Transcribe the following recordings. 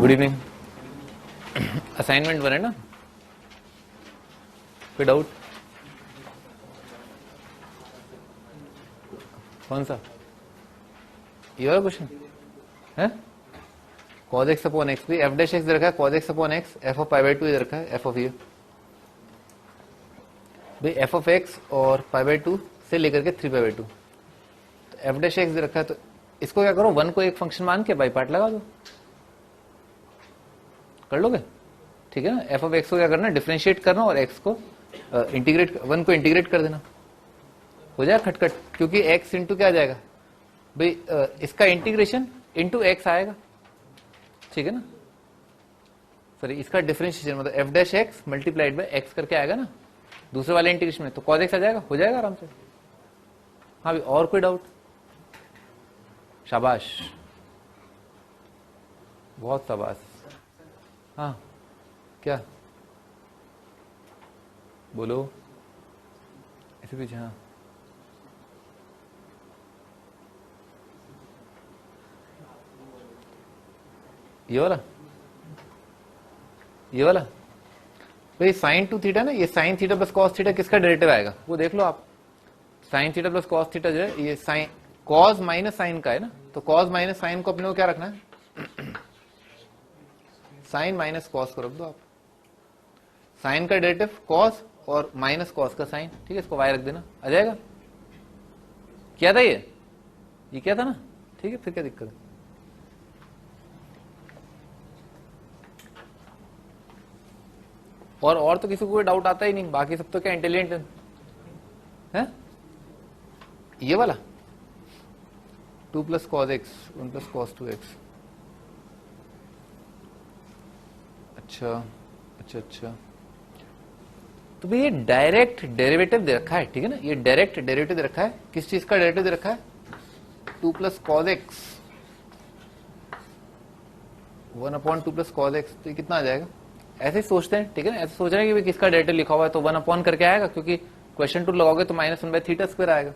Good evening. Assignment 1 है ना, कोई डाउट? कौन सा? ये वाला क्वेश्चन है? cos x अपॉन एक्स भी एफ डैश एक्स रखा है, cos x upon x, F of pi by 2 इधर रखा है, एफ ऑफ ये भाई एफ ऑफ एक्स और पाई बाई 2 से लेकर के 3 पाई बाई 2, तो एफ डैश एक्स रखा है, तो इसको क्या करो, 1 को एक फंक्शन मान के बाई पार्ट लगा दो, कर लोगे? ठीक है ना। एफ ऑफ एक्स को क्या करना, डिफरेंशिएट करना और एक्स को इंटीग्रेट, 1 को इंटीग्रेट कर देना, हो जाएगा खटखट, क्योंकि एक्स इंटू क्या आ जाएगा भाई, इसका इंटीग्रेशन इंटू एक्स आएगा, ठीक है ना। सॉरी, इसका डिफरेंशिएशन मतलब F dash x multiplied by x करके आएगा ना दूसरे वाले इंटीग्रेशन में, तो कॉस एक्स आ जाएगा, हो जाएगा आराम से। हाँ भाई, और कोई डाउट? शाबाश, बहुत शाबाश। हाँ क्या बोलो ऐसे पीछे? हाँ ये वाला भाई साइन 2 थीटा ना, ये sine theta plus cos theta किसका डेरिवेटिव आएगा वो देख लो आप। Sign theta plus cos theta जो है ये साइन कॉस माइनस साइन का है ना, तो कॉस माइनस साइन को अपने को क्या रखना है, साइन माइनस कॉस को रख दो आप। साइन का डेरिवेटिव कॉस और माइनस कॉस का साइन, ठीक है, इसको वाई रख देना, आ जाएगा। क्या था ये क्या था ना, ठीक है, फिर क्या दिक्कत है? और तो किसी को कोई डाउट आता ही नहीं, बाकी सब तो क्या इंटेलिजेंट है? ये वाला 2 plus cos x 1 plus cos 2x। अच्छा, तो भाई ये डायरेक्ट डेरिवेटिव दे रखा है, ठीक है ना, ये डायरेक्ट डेरिवेटिव दे रखा है। किस चीज का डेरिवेटिव दे रखा है? 2 plus cos x 1 upon 2 plus cos x, तो ये कितना आ जाएगा? ऐसे ही सोचते हैं, ठीक है ना, ऐसे सोच रहे हैं कि किसका डेरिवेटिव लिखा हुआ है, तो 1 अपॉन करके आएगा, क्योंकि क्वेश्चन 2 लगाओगे तो -1 बाय थीटा स्क्वायर आएगा,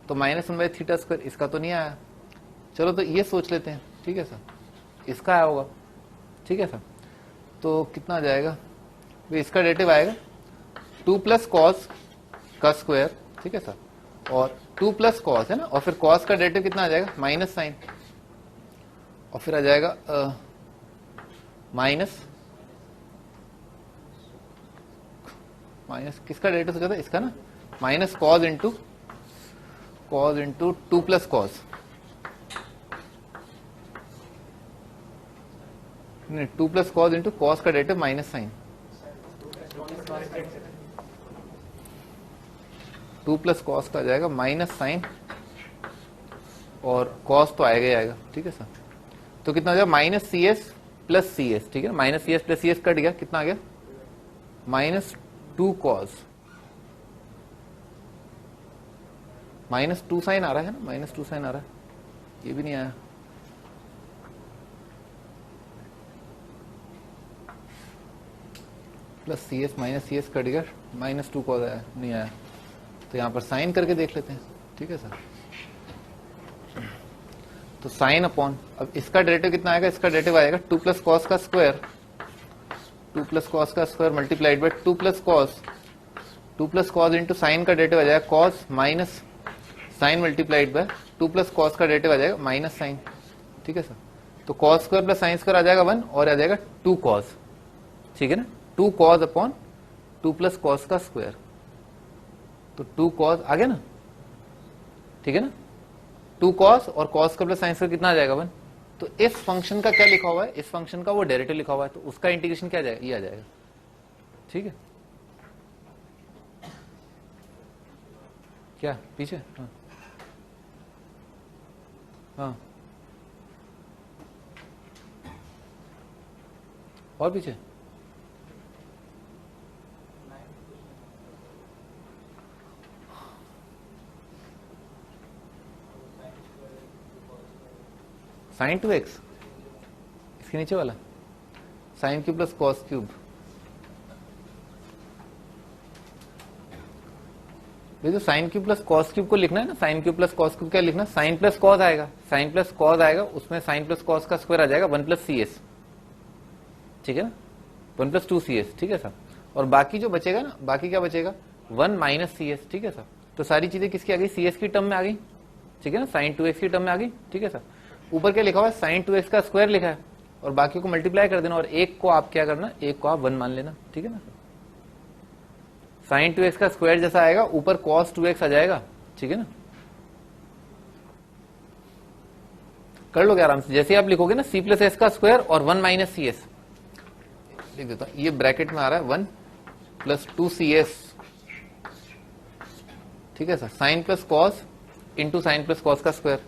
तो -1 बाय थीटा स्क्वायर, इसका तो नहीं आया। चलो तो ये सोच लेते हैं, ठीक है सर, इसका आया होगा, ठीक है सर। तो कितना आ जाएगा भाई, इसका डेरिवेटिव आएगा 2 प्लस कॉस का स्क्वायर, ठीक है सर, और 2 प्लस कॉस है ना, और फिर कॉस का डेरिवेटिव कितना आ जाएगा, माइनस साइन, और फिर आ जाएगा माइनस किसका डेरिवेटिव सोचा था, इसका ना, minus cos into 2 plus cos, नहीं 2 प्लस कॉस इंटू कॉस का derivative minus sine, 2 plus cos का आ जाएगा माइनस साइन, और कॉस तो आएगा ही आएगा, ठीक है सर। तो कितना आ जाएगा, minus C S plus C S, ठीक है, minus C S plus C S cut गया, कितना आ गया, माइनस 2 कॉस, माइनस 2 साइन आ रहा है ना, माइनस 2 साइन आ रहा है, ये भी नहीं आया, plus C S minus C S cut गया, माइनस 2 कॉस आया, नहीं आया, तो यहां पर साइन करके देख लेते हैं, ठीक है सर। तो साइन अपॉन, अब इसका डेरिवेटिव कितना आएगा, इसका डेरिवेटिव आएगा 2 प्लस कॉस का स्क्वायर, 2 प्लस कॉस का square multiplied by 2 plus cos into sine का डेरिवेटिव आ जाएगा cos minus sine multiplied by 2 plus cos का डेरिवेटिव आ जाएगा माइनस साइन, ठीक है सर। तो cos square plus sine square आ जाएगा 1, और आ जाएगा 2 कॉस, ठीक है ना, 2 कॉस अपॉन 2 प्लस कॉस का स्क्वायर, तो 2 कॉस आ गया ना, ठीक है ना, 2 कॉस और कॉस का प्लस साइन स्क्वायर कितना आ जाएगा 1। तो इस फंक्शन का क्या लिखा हुआ है, इस फंक्शन का वो डेरिवेटिव लिखा हुआ है, तो उसका इंटीग्रेशन क्या आ जाएगा, ये आ जाएगा, ठीक है। क्या पीछे? हाँ हाँ, और पीछे sin 2x, इसके नीचे वाला sin cube plus cos cube, ये जो sine cube plus cos cube को लिखना है ना, sine cube plus cos cube क्या लिखना, साइन प्लस कॉस आएगा, साइन प्लस कॉस आएगा, उसमें साइन प्लस कॉस का स्क्वायर आ जाएगा 1 प्लस सी एस, ठीक है ना, 1 प्लस 2cs, ठीक है सर। और बाकी जो बचेगा ना, बाकी क्या बचेगा, 1 माइनस cs, ठीक है सर। तो सारी चीजें किसकी आ गई, cs की टर्म में आ गई, ठीक है ना, sin 2x की टर्म में आ गई, ठीक है सर। ऊपर क्या लिखा हुआ है, sin 2x का स्क्वायर लिखा है, और बाकी को मल्टीप्लाई कर देना, और एक को आप क्या करना, एक को आप 1 मान लेना, ठीक है ना। sin 2x का स्क्वायर जैसा आएगा, ऊपर cos 2x आ जाएगा, ठीक है ना। कर लोगे आराम से, जैसे आप लिखोगे ना c प्लस एस का स्क्वायर और 1 माइनस सी एस, लिख देता हूं, ये ब्रैकेट में आ रहा है 1 प्लस 2cs, ठीक है sir, sine plus cos into sine plus cos का स्क्वायर,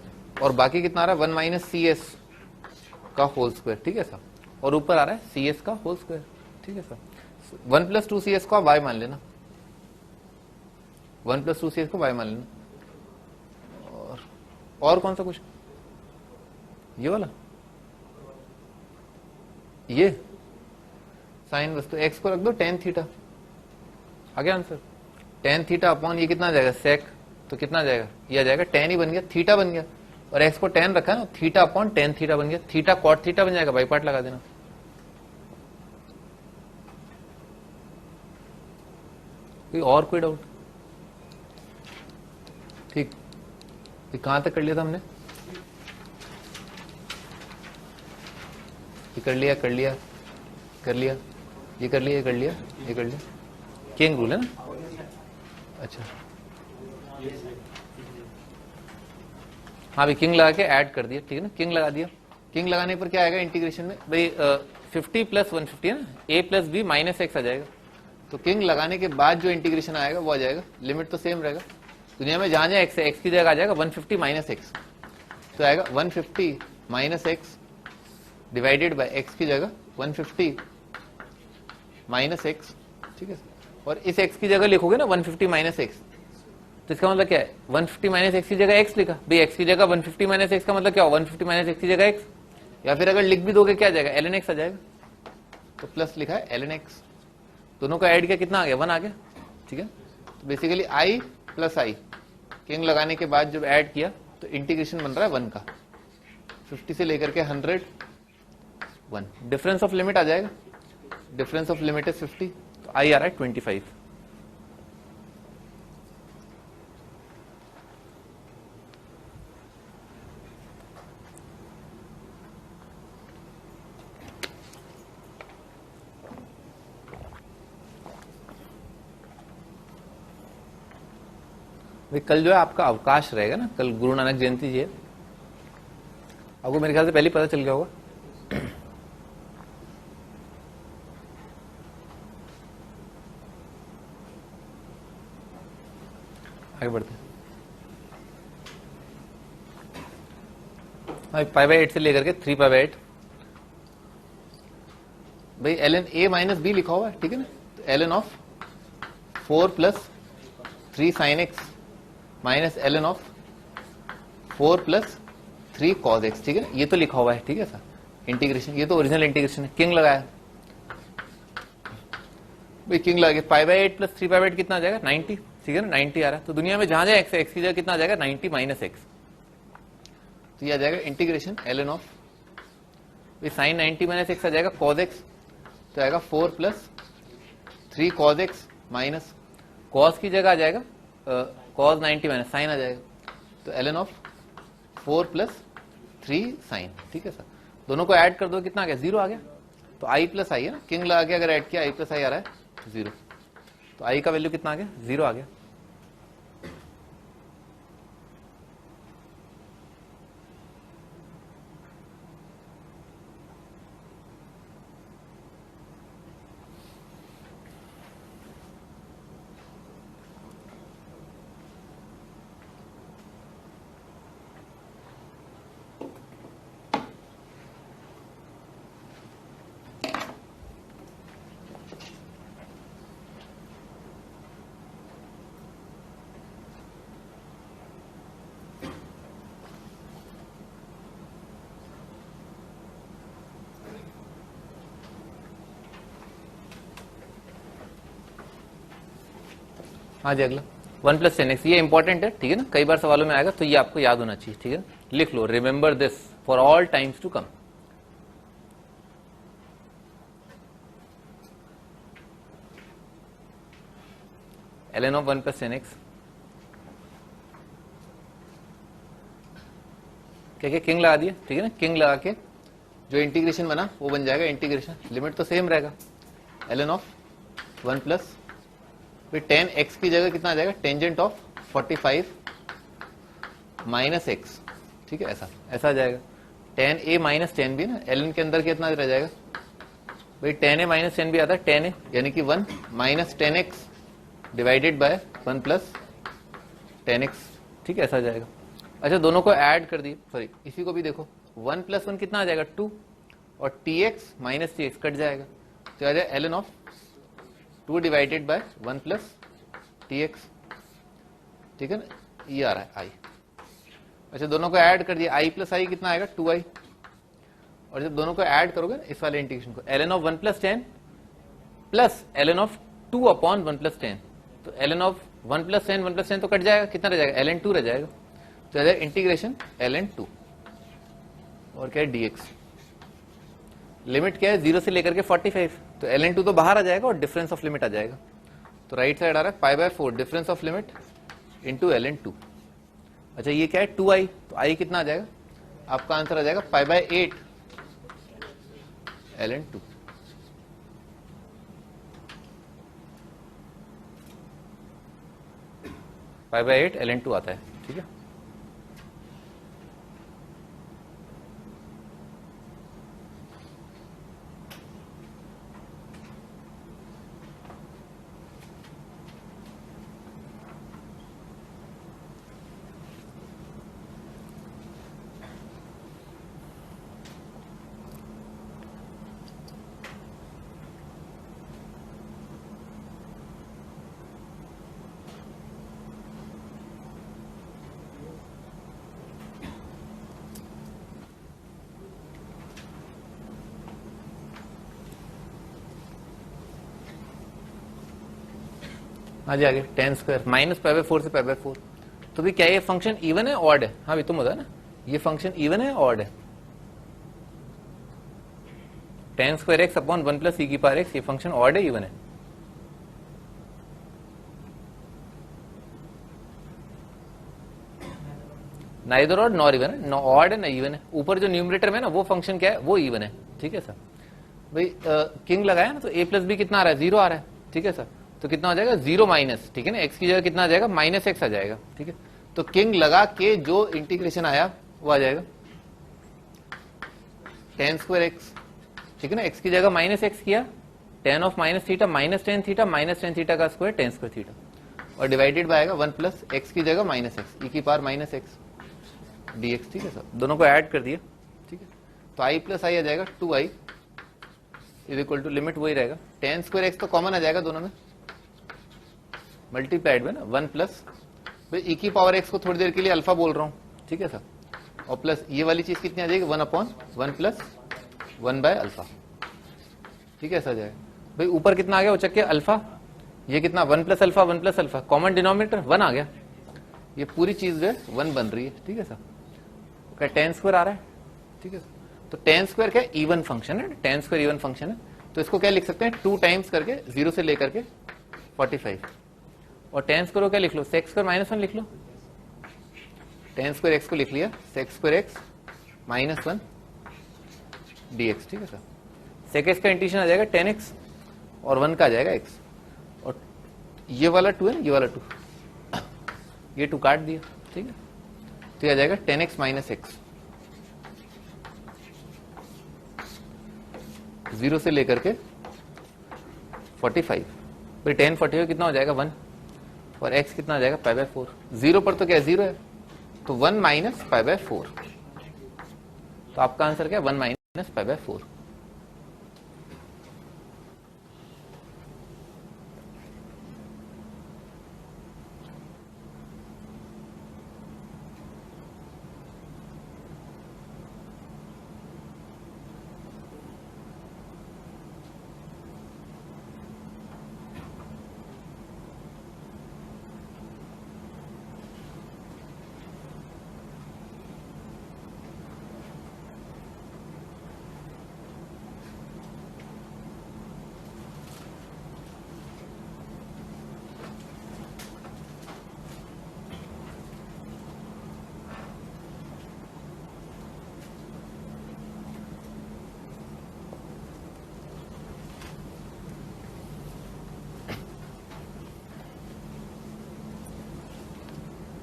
और बाकी कितना आ रहा है, 1 माइनस सी एस का होल स्क्वायर, ठीक है सर, और ऊपर आ रहा है सी एस का होल स्क्वायर, ठीक है सर। 1 प्लस 2cs को आप y मान लेना, 1 प्लस 2cs को y मान लेना। और कौन सा क्वेश्चन, ये वाला, ये साइन वस्तु x को रख दो tan थीटा, आ गया आंसर। tan थीटा अपॉन ये कितना आ जाएगा, sec, तो कितना आ जाएगा, ये आ जाएगा tan ही बन गया, थीटा बन गया, और x को tan रखा ना, थीटा अपॉन tan थीटा बन गया, थीटा cot थीटा बन जाएगा, बाई पार्ट लगा देना। और कोई डाउट, ठीक, कहां तक कर लिया था हमने, ये कर लिया, कर लिया, कर लिया, ये कर लिया, ये कर लिया, ये कर लिया, किंग रूल है ना, अच्छा हाँ भाई, किंग लगा के ऐड कर दिया, ठीक है ना, किंग लगा दिया। किंग लगाने पर क्या आएगा इंटीग्रेशन में भाई, 50 प्लस 150 है ना, a plus B minus x आ जाएगा। तो किंग लगाने के बाद जो इंटीग्रेशन आएगा वो आ जाएगा, लिमिट तो सेम रहेगा, दुनिया में जहां जहां एक्स है, एक्स की जगह आ जाएगा 150 माइनस एक्स, तो आएगा 150 minus x divided bye x की जगह 150 माइनस एक्स, ठीक है। और इस एक्स की जगह लिखोगे ना 150 माइनस एक्स, तो इसका मतलब क्या है, 150 माइनस एक्स की जगह एक्स लिखा भाई, एक्स की जगह 150 माइनस एक्स का मतलब क्या हो, 150 माइनस एक्स की जगह एक्स, या फिर अगर लिख भी दोगे क्या आ जाएगा, ln x आ जाएगा, तो प्लस लिखा है ln x, दोनों को ऐड किया कितना आ गया, 1 आ गया, ठीक है। तो basically i plus i, king लगाने के बाद जब ऐड किया तो इंटीग्रेशन बन रहा है 1 का, 50 से लेकर के 100 1, डिफरेंस ऑफ लिमिट आ जाएगा, डिफरेंस ऑफ लिमिट इज 50, तो i आ रहा है 25। कल जो है आपका अवकाश रहेगा ना, कल गुरु नानक जयंती जी है, आपको मेरे ख्याल से पहले पता चल गया होगा। आगे बढ़ते हैं, π/8 से लेकर के 3π/8 भाई, ln a माइनस बी लिखा हुआ है, ठीक है ना, तो ln of 4 plus 3 sine x minus ln of 4 plus 3 cos x, ठीक है, ये तो लिखा हुआ है, ठीक है सर, इंटीग्रेशन, ये तो ओरिजिनल इंटीग्रेशन है। किंग लगाया भाई, किंग लगा के π/8 प्लस 3π/8 कितना आ जाएगा, 90, ठीक है ना, 90 आ रहा है। तो दुनिया में जहां जहां एक्स है, एक्स की जगह कितना आ जाएगा, 90 माइनस एक्स, तो ये आ जाएगा integration ln of sine 90 minus x आ जाएगा कॉस एक्स, तो आएगा 4 plus 3 cos x minus cos की जगह आ जाएगा कॉस 90 माइनस साइन आ जाएगा, तो ln ऑफ 4 प्लस 3 साइन, ठीक है सर। दोनों को ऐड कर दो, कितना आ गया, 0 आ गया, तो i प्लस आई है ना, किंग लगा के अगर ऐड किया i प्लस आई आ रहा है 0, तो i का वैल्यू कितना आ गया, 0 आ गया। हाँ जी, अगला 1 प्लस 10x, ये इंपॉर्टेंट है, ठीक है ना, कई बार सवालों में आएगा, तो ये आपको याद होना चाहिए, ठीक है, लिख लो, remember this for all times to come. ln of 1 plus 10x क्या किंग लगा दिया, ठीक है ना। किंग लगा के जो इंटीग्रेशन बना वो बन जाएगा इंटीग्रेशन, लिमिट तो सेम रहेगा ln ऑफ 1 प्लस फिर 10x की जगह कितना आ जाएगा, टेंजेंट ऑफ 45 माइनस एक्स, ठीक है। ऐसा आ जाएगा 10a माइनस 10 भी ना, ln के अंदर कितना रह जाएगा भाई, 10a माइनस 10 भी आता है 10a यानी कि 1 minus 10x divided by 1 plus 10x, ठीक है। ऐसा आ जाएगा। अच्छा दोनों को ऐड कर दिए, सॉरी इसी को भी देखो, 1 प्लस 1 कितना आ जाएगा 2 और tx माइनस tx कट जाएगा तो आ जाएगा ln of 2 divided by 1 plus tx, ठीक है ना, ये आ रहा है i। अच्छा दोनों को ऐड कर दिया, i प्लस i कितना आएगा 2i, और जब दोनों को ऐड करोगे ना इस वाले इंटीग्रेशन को, ln of 1 plus 10 plus ln of 2 upon 1 plus 10, तो ln ऑफ 1 प्लस 10 1 प्लस 10 तो कट जाएगा, कितना रह जाएगा ln 2 रह जाएगा, तो आ जाएगा इंटीग्रेशन ln 2 और क्या है dx। लिमिट क्या है 0 से लेकर के 45, तो ln 2 तो बाहर आ जाएगा और डिफरेंस ऑफ लिमिट आ जाएगा, तो राइट साइड आ रहा है पाई by 4 difference of limit into ln 2। अच्छा ये क्या है 2i, तो i कितना आ जाएगा, आपका आंसर आ जाएगा pi by 8 ln 2। Pi by 8 ln 2 आता है, ठीक है। हाँ जी आगे 10 स्क्वायर माइनस पाई बाय 4 से पाई बाय 4, तो भी क्या ये फंक्शन इवन है ऑड है, हाँ भी तुम बता ना ये फंक्शन इवन है ऑड है, 10 स्क्वायर एक्स अपॉन 1 प्लस ई की पावर एक्स, ये फंक्शन ऑड है इवन है। नाइदर ऑड नॉर इवन है, ऑड है ना इवन है, ऊपर जो न्यूमरेटर में ना वो फंक्शन क्या है वो इवन है, ठीक है सर। भाई किंग लगाया ना तो a प्लस बी कितना आ रहा है 0 आ रहा है, ठीक है सर, तो कितना हो जाएगा 0 माइनस, ठीक है ना, x की जगह कितना आ जाएगा माइनस एक्स आ जाएगा, ठीक है। तो किंग लगा के जो इंटीग्रेशन आया वो आ जाएगा 10 स्क्वायर एक्स, ठीक है ना, x की जगह माइनस एक्स किया, tan of minus theta minus tan theta minus tan theta का स्क्वायर 10 स्क्वायर थीटा, और डिवाइडेड बाय आएगा 1 प्लस एक्स की जगह माइनस एक्स ई की पावर माइनस एक्स dx, ठीक है सर। दोनों को ऐड कर दिया, ठीक है, तो i प्लस आई आ जाएगा 2i is equal to limit वही रहेगा, 10 स्क्वायर एक्स तो कॉमन आ जाएगा दोनों में, मल्टीप्लाइड में ना 1 प्लस ई की पावर एक्स को थोड़ी देर के लिए अल्फा बोल रहा हूं, ठीक है सर, और प्लस ये वाली चीज कितनी आ जाएगी 1 अपॉन 1 प्लस 1 बाय अल्फा, ठीक है, ऐसा आ जाएगा। भाई ऊपर कितना आ गया उचक के अल्फा, ये कितना 1 plus alpha 1 plus alpha, common denominator 1 आ गया, ये पूरी चीज जो है 1 बन रही है, ठीक है सर। क्या 10 स्क्वायर आ रहा है, ठीक है, तो 10 स्क्वायर क्या इवन फंक्शन है, 10 स्क्वायर इवन फंक्शन है, तो इसको क्या लिख सकते हैं 2 टाइम्स करके 0 से लेकर के 45, और 10 स्क्वायर को क्या लिख लो सेक्स स्क्वायर माइनस 1 लिख लो, 10 स्क्वायर एक्स को लिख लिया sex square x minus 1 dx, ठीक है सर। सेक एक्स का इंटीग्रेशन आ जाएगा 10x और 1 का आ जाएगा x, और ये वाला 2 है ना, ये वाला 2 ये 2 काट दिया, ठीक है, तो आ जाएगा 10x माइनस एक्स 0 से लेकर के 45, फिर 10 45 कितना हो जाएगा 1, और x कितना आ जाएगा पाई बाय 4, 0 पर तो क्या 0 है, तो 1 माइनस पाई बाय 4, तो आपका आंसर क्या है 1 माइनस पाई बाय 4।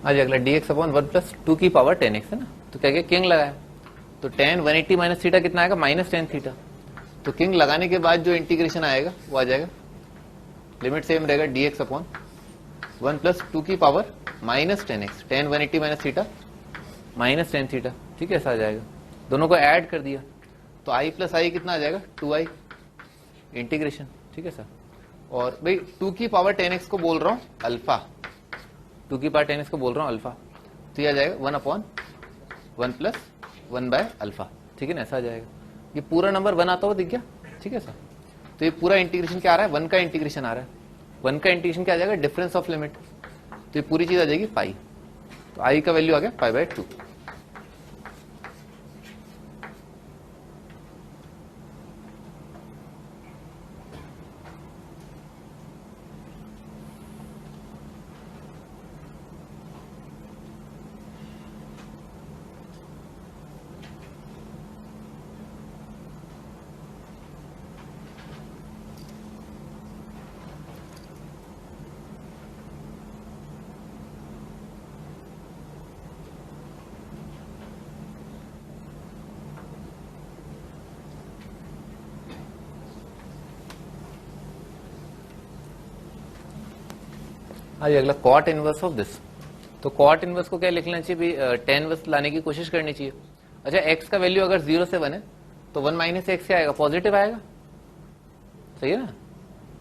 आज अगला dx अपॉन 1 प्लस 2 की पावर 10x है ना, तो क्या क्या किंग लगाया, तो tan 180 माइनस थीटा कितना आएगा, माइनस टेन थीटा। तो किंग लगाने के बाद जो इंटीग्रेशन आएगा वो आ जाएगा, लिमिट सेम रहेगा, dx अपॉन 1 प्लस 2 की power minus 10x, tan 180 minus theta minus tan theta, ठीक है, ऐसा आ जाएगा। दोनों को ऐड कर दिया तो i प्लस आई कितना आ जाएगा, 2i इंटीग्रेशन, ठीक है सर। और भाई 2 की पावर 10x को बोल रहा हूं अल्फा, 2 की पावर 10x को बोल रहा हूं अल्फा, तो ये आ जाएगा 1 अपॉन 1 प्लस 1 बाय अल्फा, ठीक है ना, ऐसा आ जाएगा। ये पूरा नंबर 1 आता हुआ दिख गया, ठीक है सर। तो ये पूरा इंटीग्रेशन क्या आ रहा है, 1 का इंटीग्रेशन आ रहा है, 1 का इंटीग्रेशन क्या आ जाएगा, डिफरेंस ऑफ लिमिट, तो ये पूरी चीज आ जाएगी पाई, तो आई का वैल्यू आ गया पाई बाय 2। हाँ, अगला कॉट इनवर्स ऑफ दिस, तो कॉट इनवर्स को क्या लिखना चाहिए भाई, टेन इनवर्स लाने की कोशिश करनी चाहिए। अच्छा, एक्स का वैल्यू अगर 0 से 1 है तो 1 माइनस एक्स क्या आएगा, पॉजिटिव आएगा, सही है ना,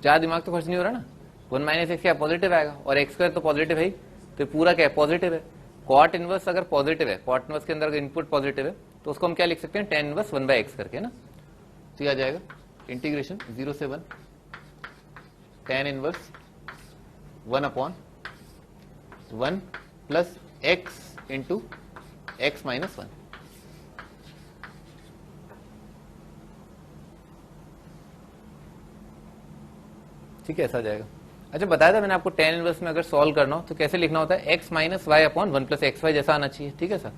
ज्यादा दिमाग तो खर्च नहीं हो रहा ना, 1 माइनस एक्स क्या पॉजिटिव आएगा, और एक्स स्क्वायर तो पॉजिटिव है, तो पूरा क्या है, पॉजिटिव है। कॉट इनवर्स अगर पॉजिटिव है, कॉट इनवर्स के अंदर अगर इनपुट पॉजिटिव है तो उसको हम क्या लिख सकते हैं, टेन इनवर्स 1 बाय एक्स करके ना, तो ये आ जाएगा इंटीग्रेशन 0 से 1 tan inverse 1 upon 1 plus x into x minus 1, ठीक है, ऐसा आ जाएगा। अच्छा, बताया था मैंने आपको टेन इनवर्स में अगर सॉल्व करना हो तो कैसे लिखना होता है, x minus y upon 1 plus x y जैसा आना चाहिए, ठीक है सर।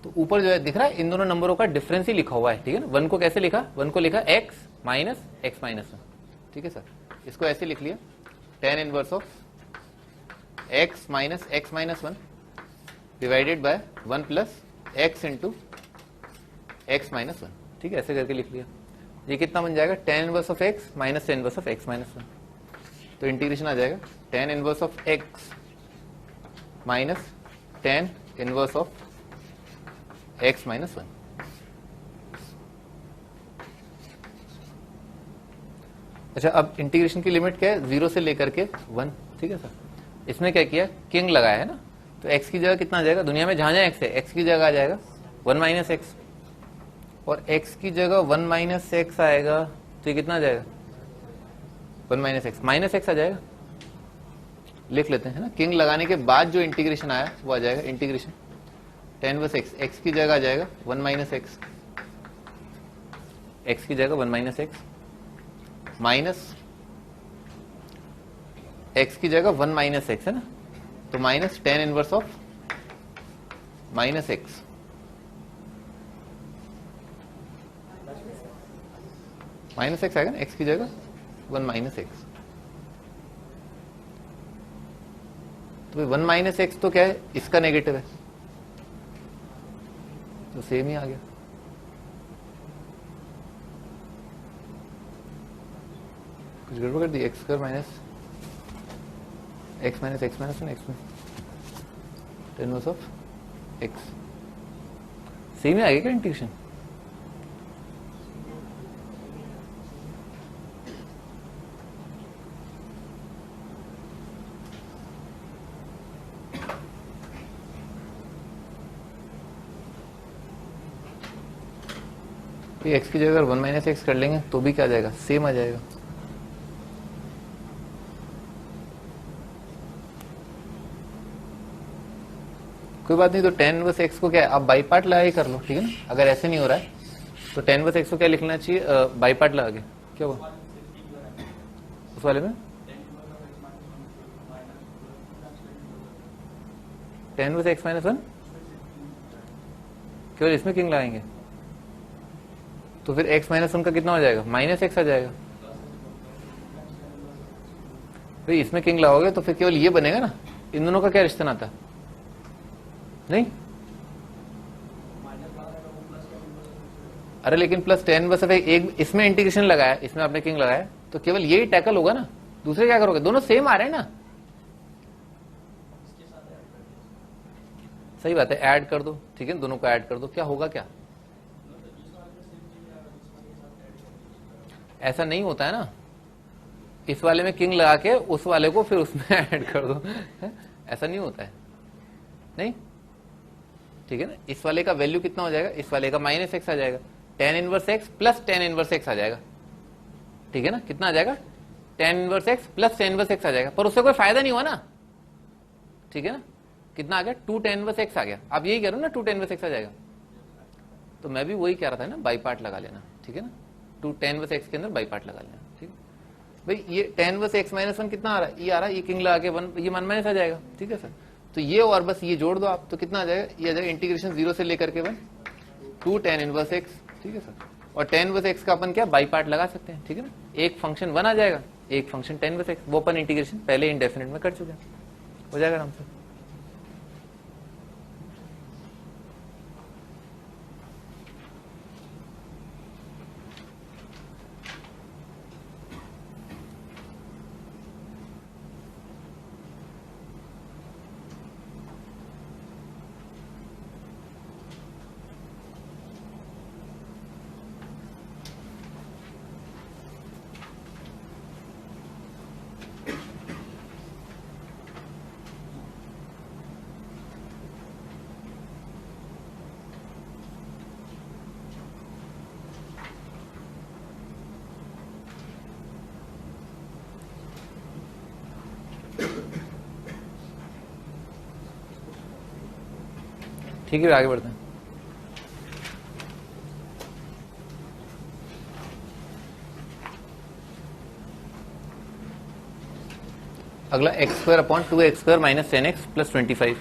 तो ऊपर जो है दिख रहा है इन दोनों नंबरों का डिफरेंस ही लिखा हुआ है, ठीक है ना। 1 को कैसे लिखा, 1 को लिखा एक्स माइनस एक्स माइनस 1, ठीक है सर। इसको ऐसे लिख लिया, ten inverse of x minus 1 divided by 1 plus x into x minus 1, ठीक है, ऐसे करके लिख लिया। ये कितना बन जाएगा, ten inverse of x minus ten inverse of x minus 1, तो इंटीग्रेशन आ जाएगा ten inverse of x minus ten inverse of x minus 1। अच्छा, अब इंटीग्रेशन की लिमिट क्या है, 0 से लेकर के 1, ठीक है सर। इसमें क्या किया, किंग लगाया है ना, तो x की जगह कितना आ जाएगा, दुनिया में जहां जहां x है x की जगह आ जाएगा 1 माइनस एक्स, और x की जगह 1 माइनस एक्स आएगा, तो ये कितना आ जाएगा, 1 माइनस एक्स आ जाएगा। लिख लेते हैं ना, किंग लगाने के बाद जो इंटीग्रेशन आया वो आ जाएगा integration tan inverse x, x की जगह आ जाएगा 1 माइनस एक्स, एक्स की जगह 1 माइनस एक्स, माइनस एक्स की जगह 1 माइनस एक्स है ना, तो minus ten inverse of minus x, minus x आएगा ना, एक्स की जगह 1 माइनस एक्स, तो 1 माइनस एक्स तो क्या है, इसका नेगेटिव है, तो सेम ही आ गया। कुछ गड़बड़ कर दी, x square minus x minus x minus one, x में ten inverse of x, same ही आ गया क्या इंटीग्रेशन। एक्स की जगह अगर 1 माइनस एक्स कर लेंगे तो भी क्या आ जाएगा, सेम आ जाएगा। कोई बात नहीं, तो टेन इनवर्स एक्स को क्या है, आप बाई पार्ट लगा के कर लो, ठीक है ना। अगर ऐसे नहीं हो रहा है तो टेन इनवर्स एक्स को क्या लिखना चाहिए, बाई पार्ट लगा के, क्या हुआ उस वाले में, टेन इनवर्स एक्स माइनस 1, केवल इसमें किंग लगाएंगे तो फिर x माइनस 1 का कितना हो जाएगा, माइनस एक्स आ जाएगा। फिर इसमें किंग लगाओगे तो फिर केवल ये बनेगा ना, इन दोनों का क्या रिश्ता नाता, नहीं, अरे लेकिन प्लस टेन इनवर्स ऑफ एक इसमें इंटीग्रेशन लगाया, इसमें आपने किंग लगाया, तो केवल यही टैकल होगा ना, दूसरे क्या करोगे, दोनों सेम आ रहे हैं ना। सही बात है, ऐड कर दो, ठीक है, दोनों को ऐड कर दो, क्या होगा, क्या ऐसा नहीं होता है ना, इस वाले में किंग लगा के उस वाले को फिर उसमें ऐड कर दो, ऐसा नहीं होता है, नहीं, ठीक है ना। इस वाले का वैल्यू कितना हो जाएगा, इस वाले का माइनस एक्स आ जाएगा, ten inverse x plus ten inverse x आ जाएगा, ठीक है ना, कितना आ जाएगा, ten inverse x plus ten inverse x आ जाएगा, पर उससे कोई फायदा नहीं हुआ ना, ठीक है ना, कितना आ गया, टू टेन इनवर्स एक्स आ गया, आप यही कह रहे हो ना, टू टेन इनवर्स एक्स आ जाएगा, तो मैं भी वही कह रहा था ना, बाई पार्ट लगा लेना, ठीक है ना, टू टेन इनवर्स एक्स के अंदर बाई पार्ट लगा लेना, ठीक है भाई। ये ten inverse x minus one कितना आ रहा है, ये आ रहा है, ये किंग लगा के वन, ये वन माइनस आ जाएगा, ठीक है सर, तो ये और बस ये जोड़ दो आप, तो कितना आ जाएगा, ये आ जाएगा इंटीग्रेशन जीरो से लेकर के one two ten inverse x, ठीक है सर, और टेन इनवर्स एक्स का अपन क्या बाई पार्ट लगा सकते हैं, ठीक है ना, एक फंक्शन वन आ जाएगा, एक फंक्शन टेन इनवर्स एक्स, वो अपन इंटीग्रेशन पहले इंडेफिनिट में कर चुके हैं, हो जाएगा आराम से। ठीक है, आगे बढ़ते हैं। अगला x square upon two x square minus ten x plus 25।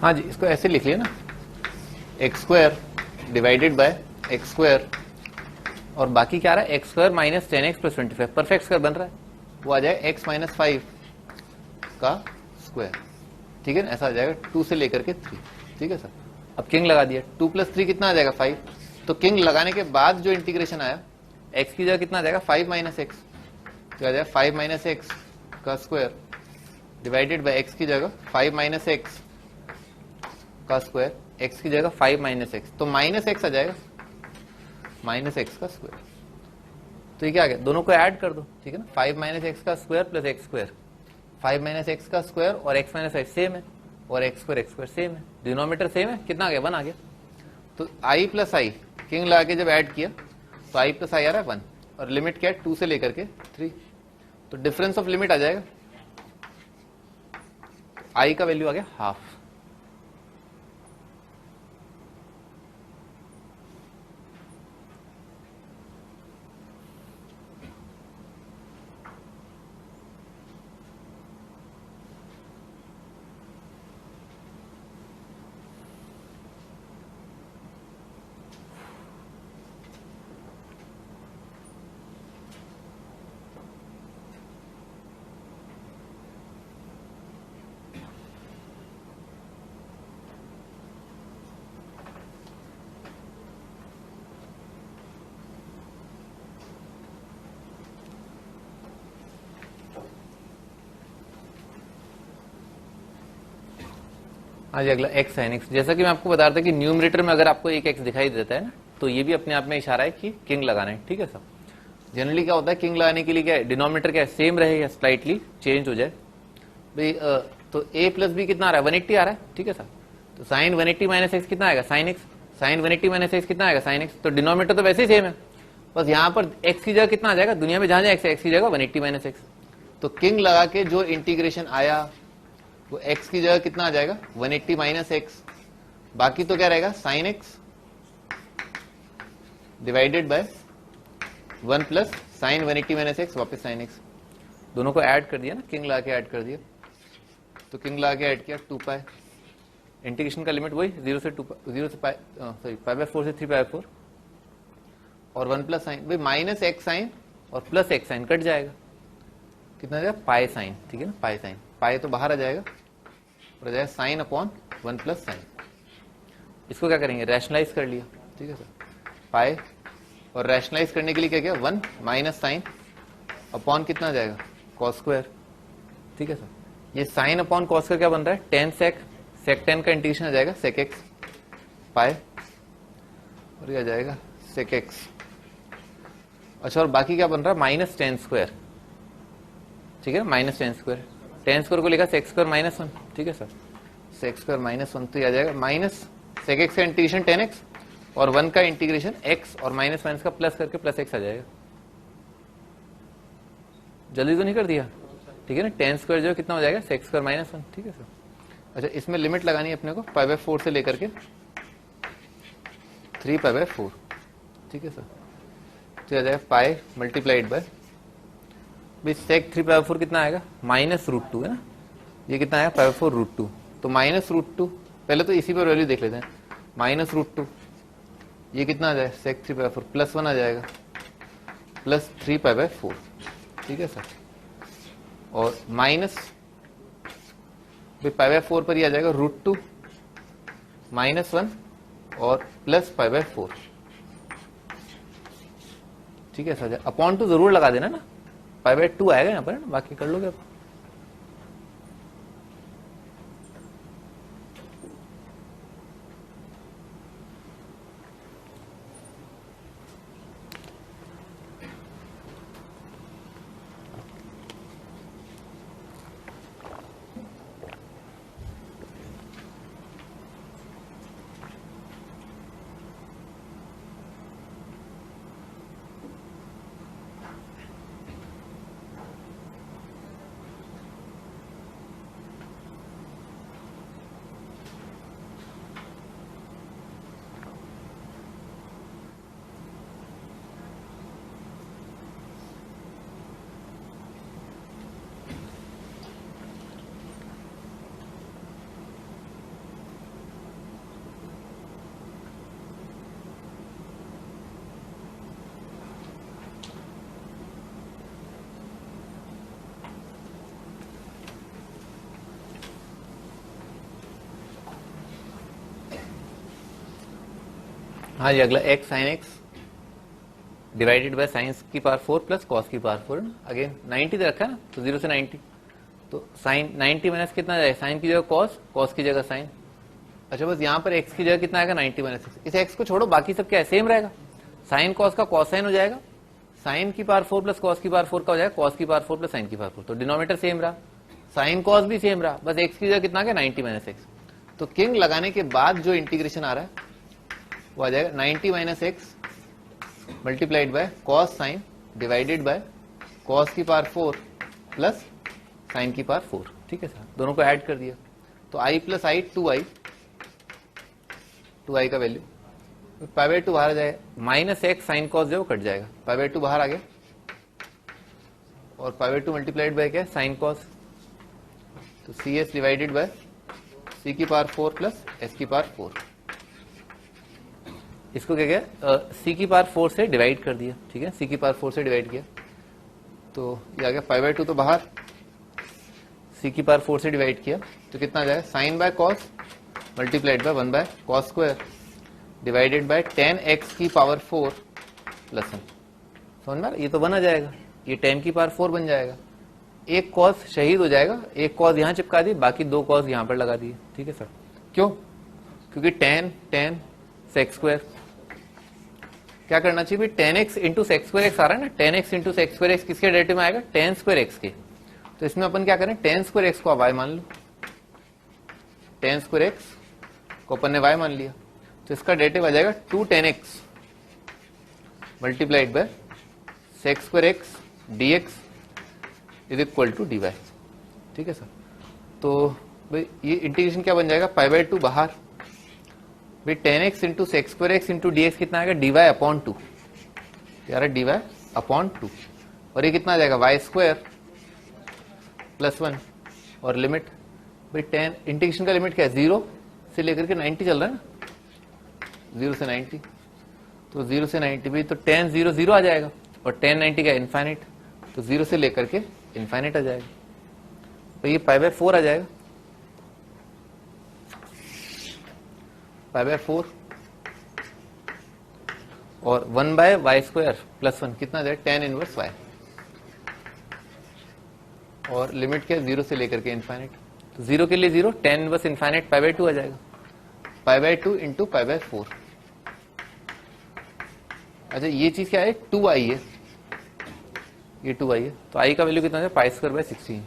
हाँ जी, इसको ऐसे लिख लिया ना, x square divided bye x square, और बाकी क्या आ रहा है, x square minus ten x plus 25, perfect square बन रहा है, वो आ जाएगा एक्स माइनस 5 का स्क्वायर, ठीक है ना, ऐसा आ जाएगा 2 से लेकर के 3, ठीक है सर। अब किंग लगा दिया, 2 प्लस 3 कितना आ जाएगा 5, तो किंग लगाने के बाद जो इंटीग्रेशन आया, एक्स की जगह कितना आ जाएगा 5 माइनस एक्स, तो आ जाएगा 5 माइनस एक्स का स्क्वायर डिवाइडेड बाय एक्स की जगह 5 माइनस एक्स का स्क्वायर, एक्स की जगह 5 माइनस एक्स, तो माइनस एक्स आ जाएगा, माइनस एक्स का स्क्वायर, तो ये क्या आ गया, दोनों को ऐड कर दो, ठीक है ना, 5 माइनस एक्स का square plus x square, 5 minus x का स्क्वायर और एक्स माइनस एक्स सेम है, और एक्स स्क्वायर सेम है, डिनोमीटर सेम है, कितना आ गया 1 आ गया, तो आई प्लस आई किंग लगा के जब ऐड किया तो आई प्लस आई आ रहा है 1, और लिमिट क्या है 2 से लेकर के 3, तो डिफरेंस ऑफ लिमिट आ जाएगा, आई का वैल्यू आ गया हाफ। हाँ जी, अगला एक्स साइन एक्स। जैसा कि मैं आपको बता रहा था कि न्यूमरेटर में अगर आपको एक एक्स दिखाई देता है ना, तो ये भी अपने आप में इशारा है कि किंग लगाना है। ठीक है सर। जनरली क्या होता है, किंग लगाने के लिए क्या है, डिनोमिनेटर क्या है, सेम रहे या स्लाइटली चेंज हो जाए भाई। तो ए प्लस बी कितना आ रहा है, 180 आ रहा है। ठीक है सर। तो साइन 180 माइनस एक्स कितना आएगा, sine x. Sine 180 minus x कितना आएगा, साइन एक्स। तो डिनोमिनेटर तो वैसे ही सेम है, बस यहाँ पर एक्स की जगह कितना आ जाएगा, दुनिया में जहां जहां एक्स की जगह 180 माइनस एक्स। तो किंग लगा के जो इंटीग्रेशन आया वो एक्स की जगह कितना आ जाएगा, 180 माइनस एक्स। बाकी तो क्या रहेगा, sine x divided by 1 plus sign 180 minus x, वापस साइन एक्स। दोनों को ऐड कर दिया ना, किंग लगा के ऐड कर दिया। तो किंग लगा के ऐड किया 2 पाई। इंटीग्रेशन का लिमिट वही 0 से पाई, सॉरी पाई बाय 4 से 3 पाई 4 और 1 प्लस साइन भाई माइनस एक्स साइन और प्लस एक्स साइन कट जाएगा, कितना आ जाएगा, पाई साइन। ठीक है ना, पाई साइन, पाई तो बाहर आ जाएगा और आ जाएगा साइन अपॉन 1 प्लस साइन। इसको क्या करेंगे, रैशनलाइज कर लिया। ठीक है सर। पाई और रैशनलाइज करने के लिए क्या किया, 1 माइनस साइन अपॉन कितना आ जाएगा, कॉस स्क्वायर। ठीक है सर। ये साइन अपॉन कॉस का क्या बन रहा है, टेन सेक, सेक टेन का इंटीग्रेशन आ जाएगा सेक एक्स पाई और ये आ जाएगा सेक एक्स। अच्छा, और बाकी क्या बन रहा है, माइनस टेन स्क्वायर। ठीक है, minus ten square, ten square को लिखा सेक्स स्क्वायर माइनस 1। ठीक है सर। सेक्स स्क्वायर माइनस 1 तो ये आ जाएगा माइनस सेक एक्स का इंटीग्रेशन 10x और 1 का इंटीग्रेशन x और माइनस माइनस का प्लस करके प्लस x आ जाएगा। जल्दी तो नहीं कर दिया। ठीक है ना, टेन स्क्वायर जो कितना हो जाएगा, सेक्स स्क्वायर माइनस 1। ठीक है सर। अच्छा, इसमें लिमिट लगानी है अपने को पाई बाय 4 से लेकर के 3 पाई बाय 4। ठीक है सर। तो आ जाएगा पाई मल्टीप्लाइड बाय भाई सेक 3 पाई बाय 4 कितना आएगा, माइनस रूट 2 है ना, ये कितना आएगा, पाई बाय 4 रूट 2। तो माइनस रूट 2, पहले तो इसी पर वैल्यू देख लेते हैं, माइनस रूट 2 ये कितना आ जाएगा, सेक 3 पाई बाय 4 प्लस 1 आ जाएगा, प्लस 3 पाई बाय 4। ठीक है सर। और माइनस पाई बाय 4 पर ही आ जाएगा रूट 2 माइनस 1 और प्लस पाई बाय 4। ठीक है सर। अपॉन टू जरूर लगा देना ना, पाई बाय 2 आएगा यहाँ पर ना, बाकी कर लोगे आप। हाँ जी, अगला x sine x divided by sine की पावर 4 प्लस कॉस की पावर 4। अगेन 90 दे रखा है ना, तो 0 से 90, तो साइन 90 माइनस कितना जाएगा, साइन की जगह कॉस, कॉस की जगह साइन। अच्छा, बस यहाँ पर एक्स की जगह कितना आएगा, 90 माइनस एक्स। इस एक्स को छोड़ो, बाकी सब क्या है, सेम रहेगा। साइन कॉस का कॉस साइन हो जाएगा, साइन की पावर 4 प्लस कॉस की पावर 4 का हो जाएगा कॉस की पावर 4 प्लस साइन की पावर 4। तो डिनोमिनेटर सेम रहा, साइन कॉस भी सेम रहा, बस एक्स की जगह कितना आ गया, 90 माइनस एक्स। तो किंग लगाने के बाद जो इंटीग्रेशन आ रहा है वो आ जाएगा 90 minus x multiplied by cos sine divided by cos की पावर 4 प्लस साइन की पावर 4। ठीक है सर। दोनों को ऐड कर दिया तो i प्लस आई 2i का वैल्यू पाई बाय 2 बाहर आ जाएगा, माइनस एक्स साइन कॉस जो कट जाएगा, पाई बाय 2 बाहर आ गया और पाई बाय 2 मल्टीप्लाइड बाय क्या, साइन कॉस। तो सी एस डिवाइडेड बाय सी की पावर 4 प्लस एस की पावर 4। इसको क्या किया, सी की पावर 4 से डिवाइड कर दिया। ठीक है, सी की पावर 4 से डिवाइड किया तो ये आ गया पाई बाय 2 तो बाहर, सी की पावर 4 से डिवाइड किया तो कितना आ जाएगा, sine by cos multiplied by 1 by cos square divided by 10x की पावर 4 प्लस 1। समझ में, ये तो 1 आ जाएगा, ये 10 की पावर 4 बन जाएगा। एक कॉस शहीद हो जाएगा, एक कॉस यहाँ चिपका दी, बाकी 2 कॉस यहाँ पर लगा दिए। ठीक है सर। क्यों? क्योंकि टेन सेक्स स्क्वायर, क्या करना चाहिए भाई, 10x into sec square x आ रहा है ना, 10x into sec square x किसके डेरिवेटिव में आएगा, 10 स्क्वायर एक्स के। तो इसमें अपन क्या करें, 10 स्क्वायर एक्स को आप y मान लो, 10 स्क्वायर एक्स को अपन ने y मान लिया, तो इसका डेरिवेटिव आ जाएगा 210x multiplied by sec square x dx is equal to dy। ठीक है सर, तो भाई ये इंटीग्रेशन क्या बन जाएगा, पाई बाय 2 बाहर, भाई 10x into sec square x into D x कितना आएगा, dy अपॉन 2, यार dy अपॉन 2, और ये कितना आ जाएगा y स्क्वायर प्लस 1, और लिमिट भाई 10, इंटीग्रेशन का लिमिट क्या है, 0 से लेकर के 90 चल रहा है ना, 0 से 90, तो 0 से 90 भी तो 10 0 0 आ जाएगा, और 10 90 का इनफाइनाइट, तो 0 से लेकर के इनफाइनाइट आ जाएगा, तो ये पाई बाय 4 आ जाएगा, पाई बाय 4, और 1 बाय वाई स्क्वायर प्लस 1 कितना आ जाएगा, 10 इनवर्स y, और लिमिट क्या है 0 से लेकर के इनफाइनाइट, तो 0 के लिए 0, 10 इनवर्स इनफाइनाइट पाई बाय 2 आ जाएगा, pi by 2 into pi by 4। अच्छा ये चीज क्या है, 2i है, ये 2i है, तो i का वैल्यू कितना है, पाई स्क्वायर बाय 16।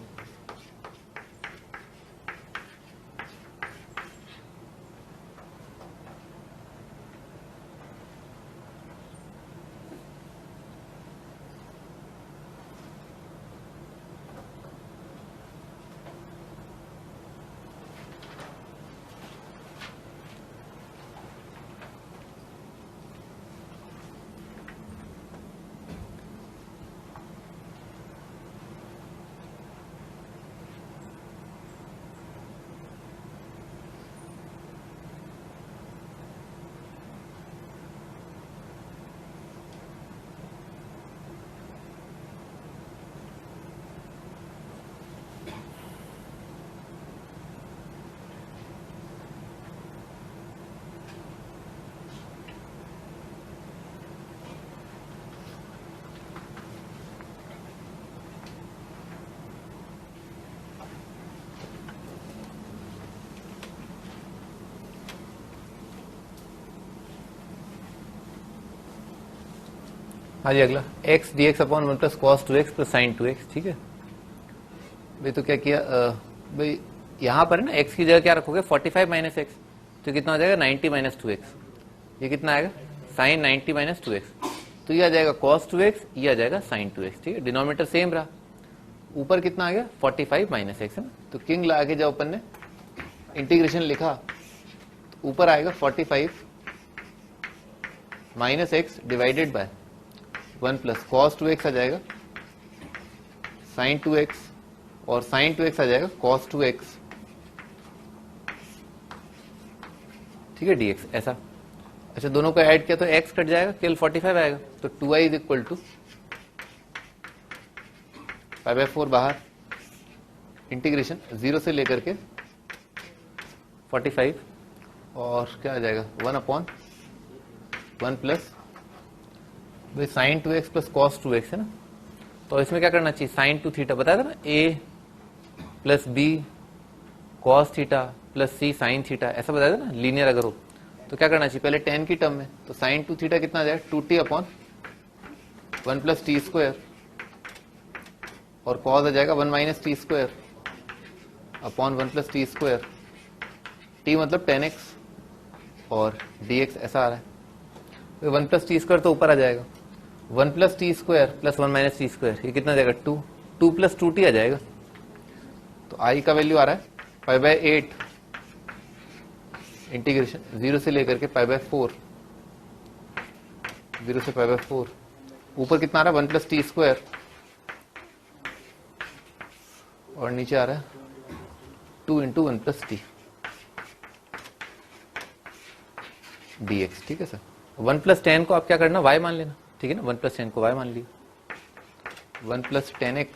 हाँ जी, अगला x dx upon 1 plus cos 2x plus sign 2x। ठीक है भाई, तो क्या किया भाई, यहाँ पर है ना x की जगह क्या रखोगे, 45 माइनस एक्स, तो कितना हो जाएगा 90 माइनस 2x, ये कितना आएगा साइन 90 माइनस 2x, तो ये आ जाएगा cos 2x, ये आ जाएगा साइन 2x। ठीक है, डिनोमिनेटर सेम रहा, ऊपर कितना आ गया 45 माइनस एक्स है ना, तो किंग ला के जब अपन ने इंटीग्रेशन लिखा तो ऊपर आएगा 45 minus x divided by 1 plus cos 2x आ जाएगा साइन 2x, और साइन 2x आ जाएगा कॉस 2x। ठीक है, dx ऐसा। अच्छा दोनों को ऐड किया तो x कट जाएगा, केवल 45 आएगा, तो 2i is equal to pi by 4 बाहर, इंटीग्रेशन 0 से लेकर के 45, और क्या आ जाएगा 1 अपॉन 1 प्लस भाई sine 2x plus cos 2x है ना, तो इसमें क्या करना चाहिए, साइन 2 थीटा बताया था ना, a plus b cos theta plus c sine theta, ऐसा बताया था ना, लीनियर अगर हो तो क्या करना चाहिए, पहले 10 की टर्म में, तो साइन 2 थीटा कितना आ जाएगा 2t upon 1 plus T square, और कॉस आ जाएगा 1 minus T square upon 1 plus T square, T मतलब 10x और dx ऐसा आ रहा है, 1 प्लस टी स्क्वायर तो ऊपर आ जाएगा, 1 plus T square plus 1 minus T square, ये कितना आ जाएगा 2, 2 प्लस 2t आ जाएगा, तो i का वैल्यू आ रहा है पाई बाय 8 इंटीग्रेशन 0 से लेकर के पाई बाय 4, 0 से पाई बाय 4, ऊपर कितना आ रहा है 1 प्लस टी स्क्वायर, और नीचे आ रहा है 2 इंटू 1 प्लस टी dx। ठीक है सर, 1 प्लस 10 को आप क्या करना, y मान लेना, ठीक है ना, 1 प्लस 10 को y मान लिया, 1 plus 10x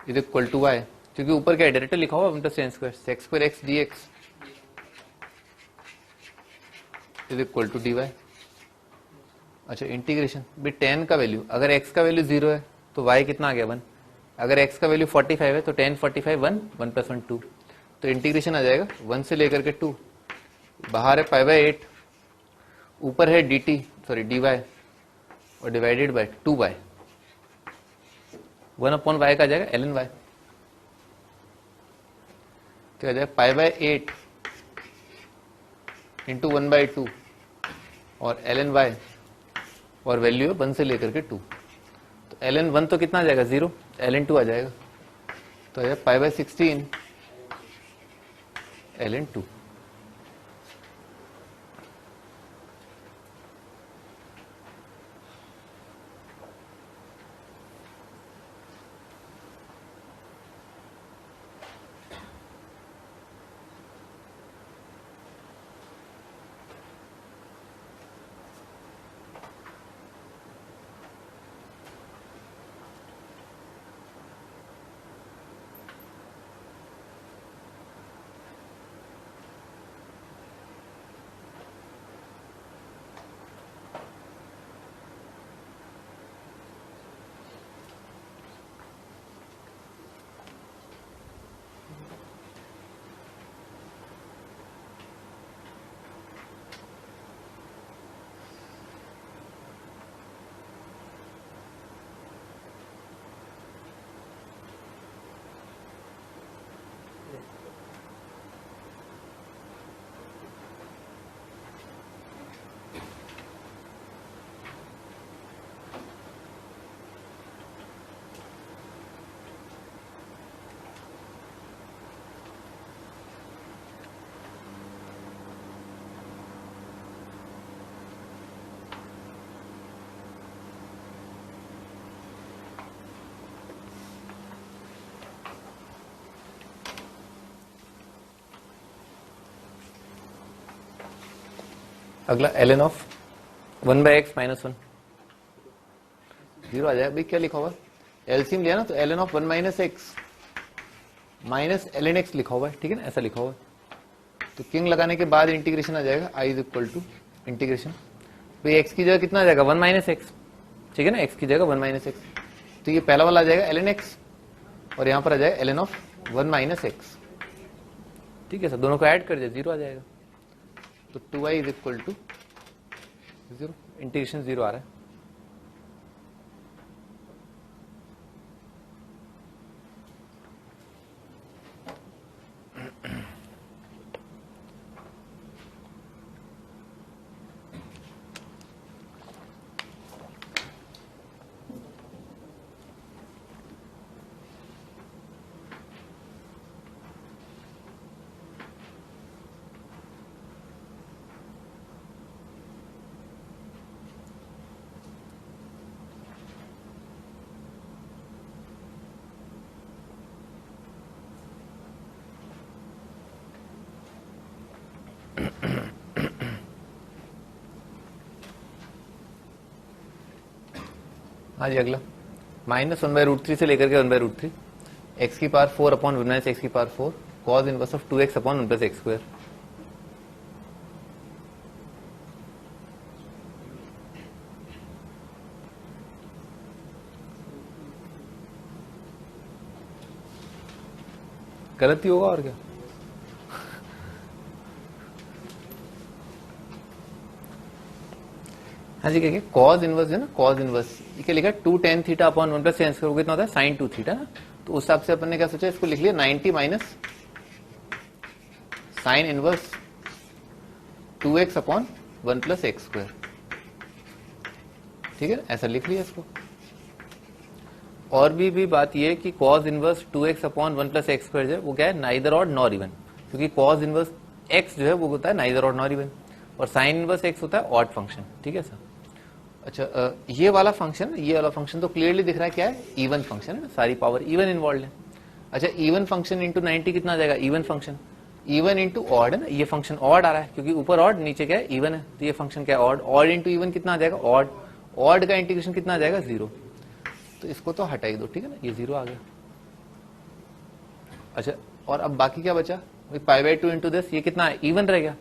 is equal to y, क्योंकि ऊपर क्या डेरिवेटिव लिखा हुआ 1 plus 10 square, sec square x dx is equal to dy। अच्छा इंटीग्रेशन भी 10 का वैल्यू, अगर x का वैल्यू 0 है तो y कितना आ गया 1, अगर x का वैल्यू 45 है तो 10 45 1 1 प्लस 1 2, तो इंटीग्रेशन आ जाएगा 1 से लेकर के 2, बाहर है पाई बाय 8, ऊपर है dt सॉरी dy और divided bye 2y, 1 upon y का आ जाएगा ln y, तो आ जाएगा पाई बाय 8 इंटू 1/2 और ln y और वैल्यू है 1 से लेकर के 2, तो ln 1 तो कितना आ जाएगा 0, ln 2 आ जाएगा, तो आ जाएगा पाई बाय 16 ln 2। अगला ln ऑफ 1/x माइनस 1, 0 आ जाएगा। भाई क्या लिखा हुआ, एलसीएम लिया ना, तो ln of 1 minus x minus ln x लिखा हुआ है, ठीक है ना, ऐसा लिखा हुआ है। तो किंग लगाने के बाद इंटीग्रेशन आ जाएगा i is equal to integration, भाई x की जगह कितना आ जाएगा 1 माइनस एक्स, ठीक है ना, x की जगह 1 माइनस एक्स, तो ये पहला वाला आ जाएगा ln x और यहां पर आ जाएगा ln ऑफ 1 माइनस एक्स, ठीक है सर, दोनों को ऐड कर दिया 0 आ जाएगा, तो 2i is equal to 0, integration 0 आ रहा है। हाँ जी, अगला -1/√3 से लेकर के 1/√3, एक्स की पावर 4 अपॉन 1 माइनस एक्स की power 4, cause inverse of 2x upon 1 plus x square. गलत ही होगा और क्या। हाँ जी, क्या कॉज इनवर्स है ना, कॉज इनवर्स ये क्या लिखा है 2 tan theta upon 1 plus sine square, कितना होता है sin 2 थीटा ना, तो उस हिसाब से अपन ने क्या सोचा, इसको लिख लिया 90 minus sine inverse 2x upon 1 plus x square, ठीक है, ऐसा लिख लिया इसको। और भी बात ये कि cause inverse 2x upon 1 plus x square जो है वो क्या है, नाइदर ऑड नॉर इवन, क्योंकि कॉज इनवर्स x जो है वो होता है नाइदर ऑड नॉर इवन, और साइन इनवर्स x होता है ऑड फंक्शन, ठीक है सर। अच्छा, ये वाला फंक्शन तो क्लियरली दिख रहा है क्या है, इवन फंक्शन है, सारी पावर इवन इन्वॉल्व है। अच्छा, इवन फंक्शन इंटू 90 कितना आ जाएगा, even function, even into odd है ना, ये फंक्शन ऑड आ रहा है क्योंकि ऊपर ऑड नीचे क्या है इवन है, तो ये फंक्शन क्या है ऑड, ऑड इंटू इवन कितना आ जाएगा ऑड, ऑड का इंटीग्रेशन कितना आ जाएगा 0, तो इसको तो हटा ही दो, ठीक है ना, ये 0 आ गया। अच्छा, और अब बाकी क्या बचा, π/2 इंटू दिस, ये कितना है इवन रह गया,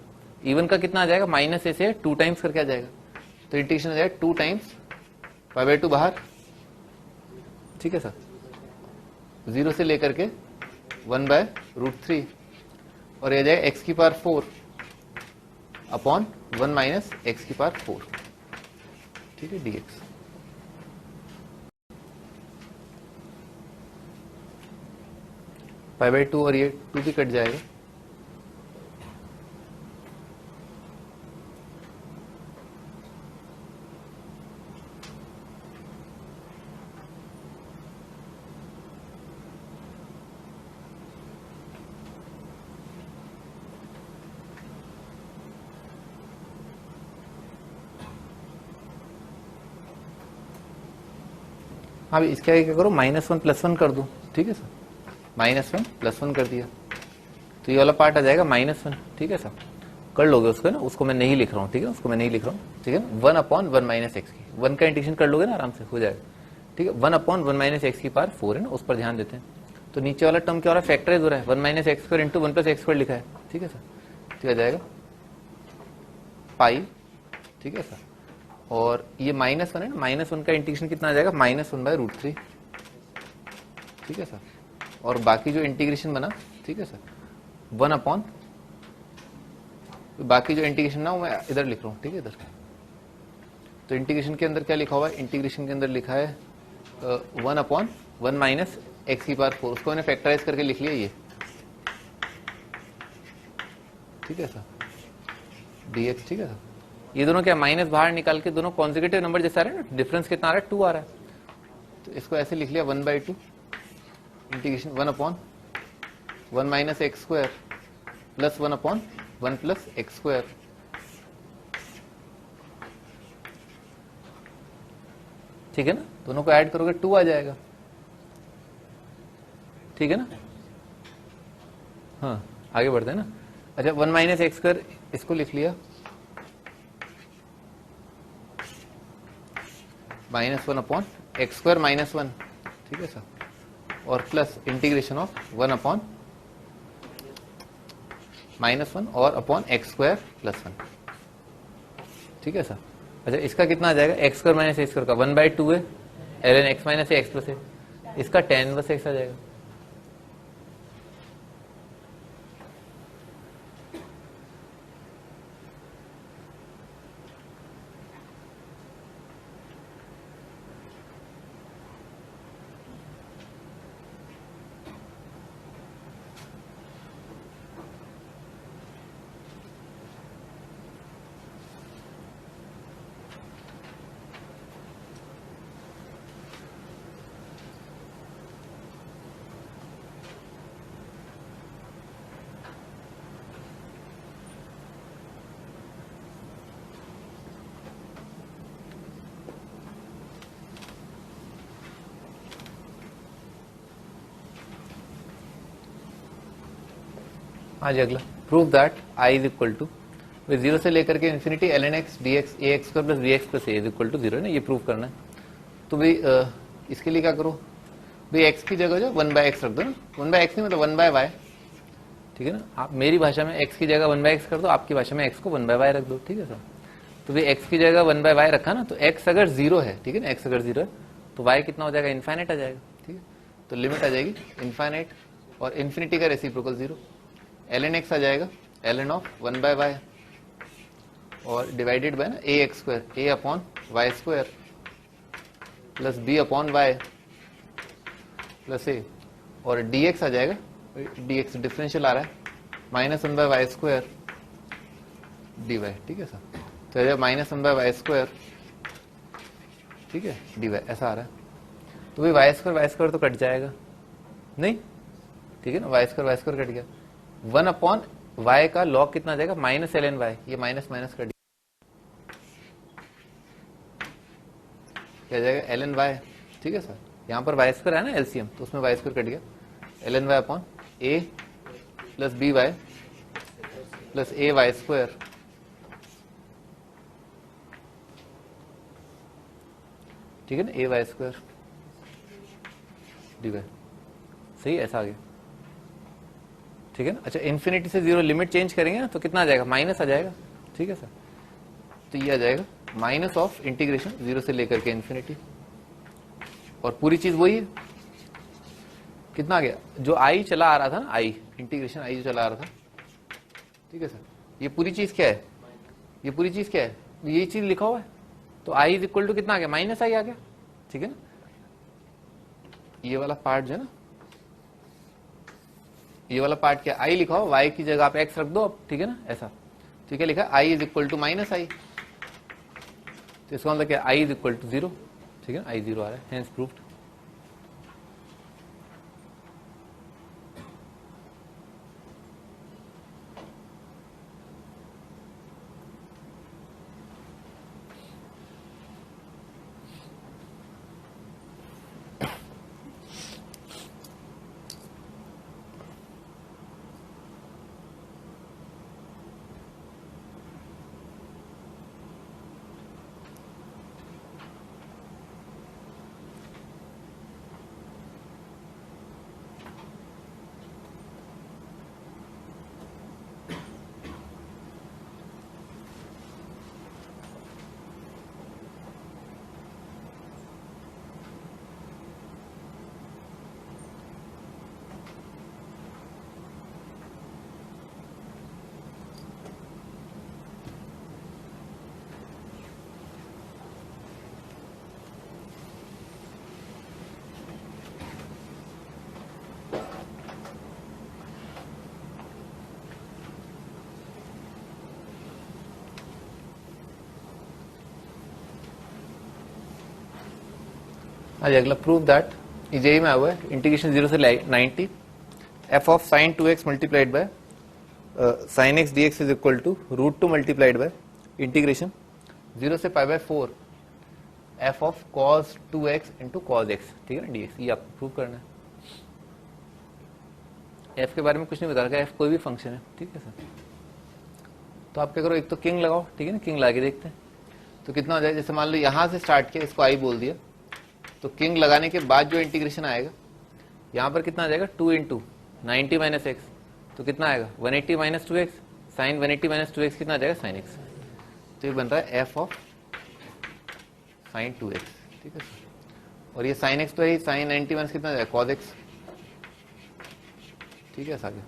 इवन का कितना आ जाएगा माइनस ए से 2 टाइम्स करके आ जाएगा, तो इंटीग्रेशन आ जाएगा 2 टाइम्स π/2 बाहर, ठीक है सर, 0 से लेकर के 1/√3 और ये आ जाएगा एक्स की पावर 4 अपॉन 1 माइनस एक्स की पावर 4, ठीक है, dx। पाई बाई 2 और ये 2 भी कट जाएगा। हाँ, इसका क्या करो, -1 + 1 कर दो, ठीक है सर, -1 + 1 कर दिया तो ये वाला पार्ट आ जाएगा -1, ठीक है सर, कर लोगे उसको ना, उसको मैं नहीं लिख रहा हूँ, ठीक है, उसको मैं नहीं लिख रहा हूँ, ठीक है, 1 अपॉन 1 माइनस एक्स की 1 का इंटीग्रेशन कर लोगे ना, आराम से हो जाएगा, ठीक है, 1 अपॉन 1 माइनस एक्स की पावर 4 है ना, उस पर ध्यान देते हैं। तो नीचे वाला टर्म क्या हो रहा है, फैक्टराइज हो रहा है, 1 minus x square into 1 + x² लिखा है, ठीक है सर, तो आ जाएगा पाई, ठीक है सर, और ये -1 है ना, -1 का इंटीग्रेशन कितना आ जाएगा, -1/√3, ठीक है सर, और बाकी जो इंटीग्रेशन बना, ठीक है सर, 1 अपॉन, बाकी जो इंटीग्रेशन ना वो मैं इधर लिख रहा हूँ, ठीक है, इधर। तो इंटीग्रेशन के अंदर क्या लिखा हुआ है, इंटीग्रेशन के अंदर लिखा है 1 अपॉन 1 माइनस एक्स की पावर 4, उसको मैंने फैक्टराइज करके लिख लिया ये, ठीक है सर, dx, ठीक है सर। ये दोनों क्या माइनस बाहर निकाल के दोनों कॉन्जिक्यूटिव नंबर जैसा आ रहा है ना, डिफरेंस कितना आ रहा है, 2 आ रहा है, तो इसको ऐसे लिख लिया 1/2 integration 1 upon 1 minus x square plus 1 upon 1 plus x square, ठीक है ना, दोनों को ऐड करोगे 2 आ जाएगा, ठीक है ना। हाँ, आगे बढ़ते हैं ना। अच्छा, 1 माइनस एक्स स्क्वायर इसको लिख लिया -1 अपॉन एक्स स्क्वायर -1, ठीक है सर, और प्लस इंटीग्रेशन ऑफ 1 अपॉन -1 और अपॉन एक्स स्क्वायर प्लस 1, ठीक है सर। अच्छा, इसका कितना आ जाएगा, x square minus x square का 1/2 है, ln x minus x plus है, इसका tan इनवर्स x आ जाएगा, आज अगला prove that I is equal to 0 से लेकर के infinity ln x dx ax square plus bx plus a is equal to 0 है ना, ये प्रूव करना है। तो भाई इसके लिए क्या करो भाई, x की जगह जो 1/x रख दो ना, 1/x नहीं मतलब 1/y, ठीक है ना। आप मेरी भाषा में x की जगह 1/x कर दो, आपकी भाषा में x को 1/y रख दो, ठीक है सर। तो भाई x की जगह 1/y रखा ना, तो x अगर 0 है, ठीक है ना, x अगर 0 है तो y कितना हो जाएगा, इनफाइनाइट आ जाएगा, ठीक है। तो लिमिट आ जाएगी इनफाइनाइट और इन्फिनिटी का रेसिप्रोकल 0, ln x आ जाएगा ln ऑफ 1/y और डिवाइडेड बाय ना ax square, a upon y square plus b upon y plus a, और dx आ जाएगा, dx डिफरेंशियल आ रहा है -1/y स्क्वायर dy, ठीक है सर। तो आ जाएगा -1/y स्क्वायर, ठीक है, dy ऐसा आ रहा है। तो भाई y स्क्वायर तो कट जाएगा नहीं, ठीक है ना, y स्क्वायर कट गया, 1 अपॉन y का लॉग कितना आ जाएगा, -ln y, ये माइनस माइनस कट क्या जाएगा ln y, ठीक है सर। यहाँ पर y स्क्वायर है ना एलसीएम, तो उसमें y स्क्वायर कट गया, ln y अपॉन a plus b y plus a y square, ठीक है ना, a y square d y, सही ऐसा आ गया, ठीक है ना। अच्छा, इन्फिनिटी से 0 लिमिट चेंज करेंगे ना तो कितना आ जाएगा, माइनस आ जाएगा, ठीक है सर। तो ये आ जाएगा माइनस ऑफ इंटीग्रेशन 0 से लेकर के इन्फिनिटी, और पूरी चीज वही है, कितना आ गया, जो आई चला आ रहा था ना, आई इंटीग्रेशन आई जो चला आ रहा था ठीक है सर, ये पूरी चीज क्या है, ये पूरी चीज क्या है, ये चीज लिखा हुआ है, तो आई इज इक्वल टू कितना आ गया, माइनस आई आ गया, ठीक है ना। ये वाला पार्ट जो है ना, ये वाला पार्ट क्या, आई लिखा हो, वाई की जगह आप एक्स रख दो अब, ठीक है ना, ऐसा, ठीक है, लिखा आई इज इक्वल टू माइनस आई, तो इसका मतलब क्या, आई इज इक्वल टू 0, ठीक है, आई 0 आ रहा है, हेंस प्रूव्ड। आज अगला प्रूव दैट जेई में हुआ है इंटीग्रेशन 0 से 90 f of sine 2x multiplied by sine x d x is equal to √2 multiplied by integration 0 से pi by 4 f of cos 2x into cos x, ठीक है ना, dx, ये आपको प्रूव करना है। एफ के बारे में कुछ नहीं बता रखा, एफ कोई भी फंक्शन है, ठीक है सर। तो आप क्या करो, एक तो किंग लगाओ, ठीक है ना, किंग लगा के देखते हैं तो कितना हो जाए। जैसे मान लो यहां से स्टार्ट किया, इसको आई बोल दिया, तो किंग लगाने के बाद जो इंटीग्रेशन आएगा यहां पर कितना आ जाएगा, 2 इंटू 90 माइनस एक्स, तो कितना आएगा 180 minus 2x, sign 180 minus 2x कितना आ जाएगा, साइन एक्स। तो ये बन रहा है एफ ऑफ साइन 2x, ठीक है सर। और ये साइन एक्स तो है, साइन 90 माइनस कितना आ जाएगा, कॉस एक्स, ठीक है आगे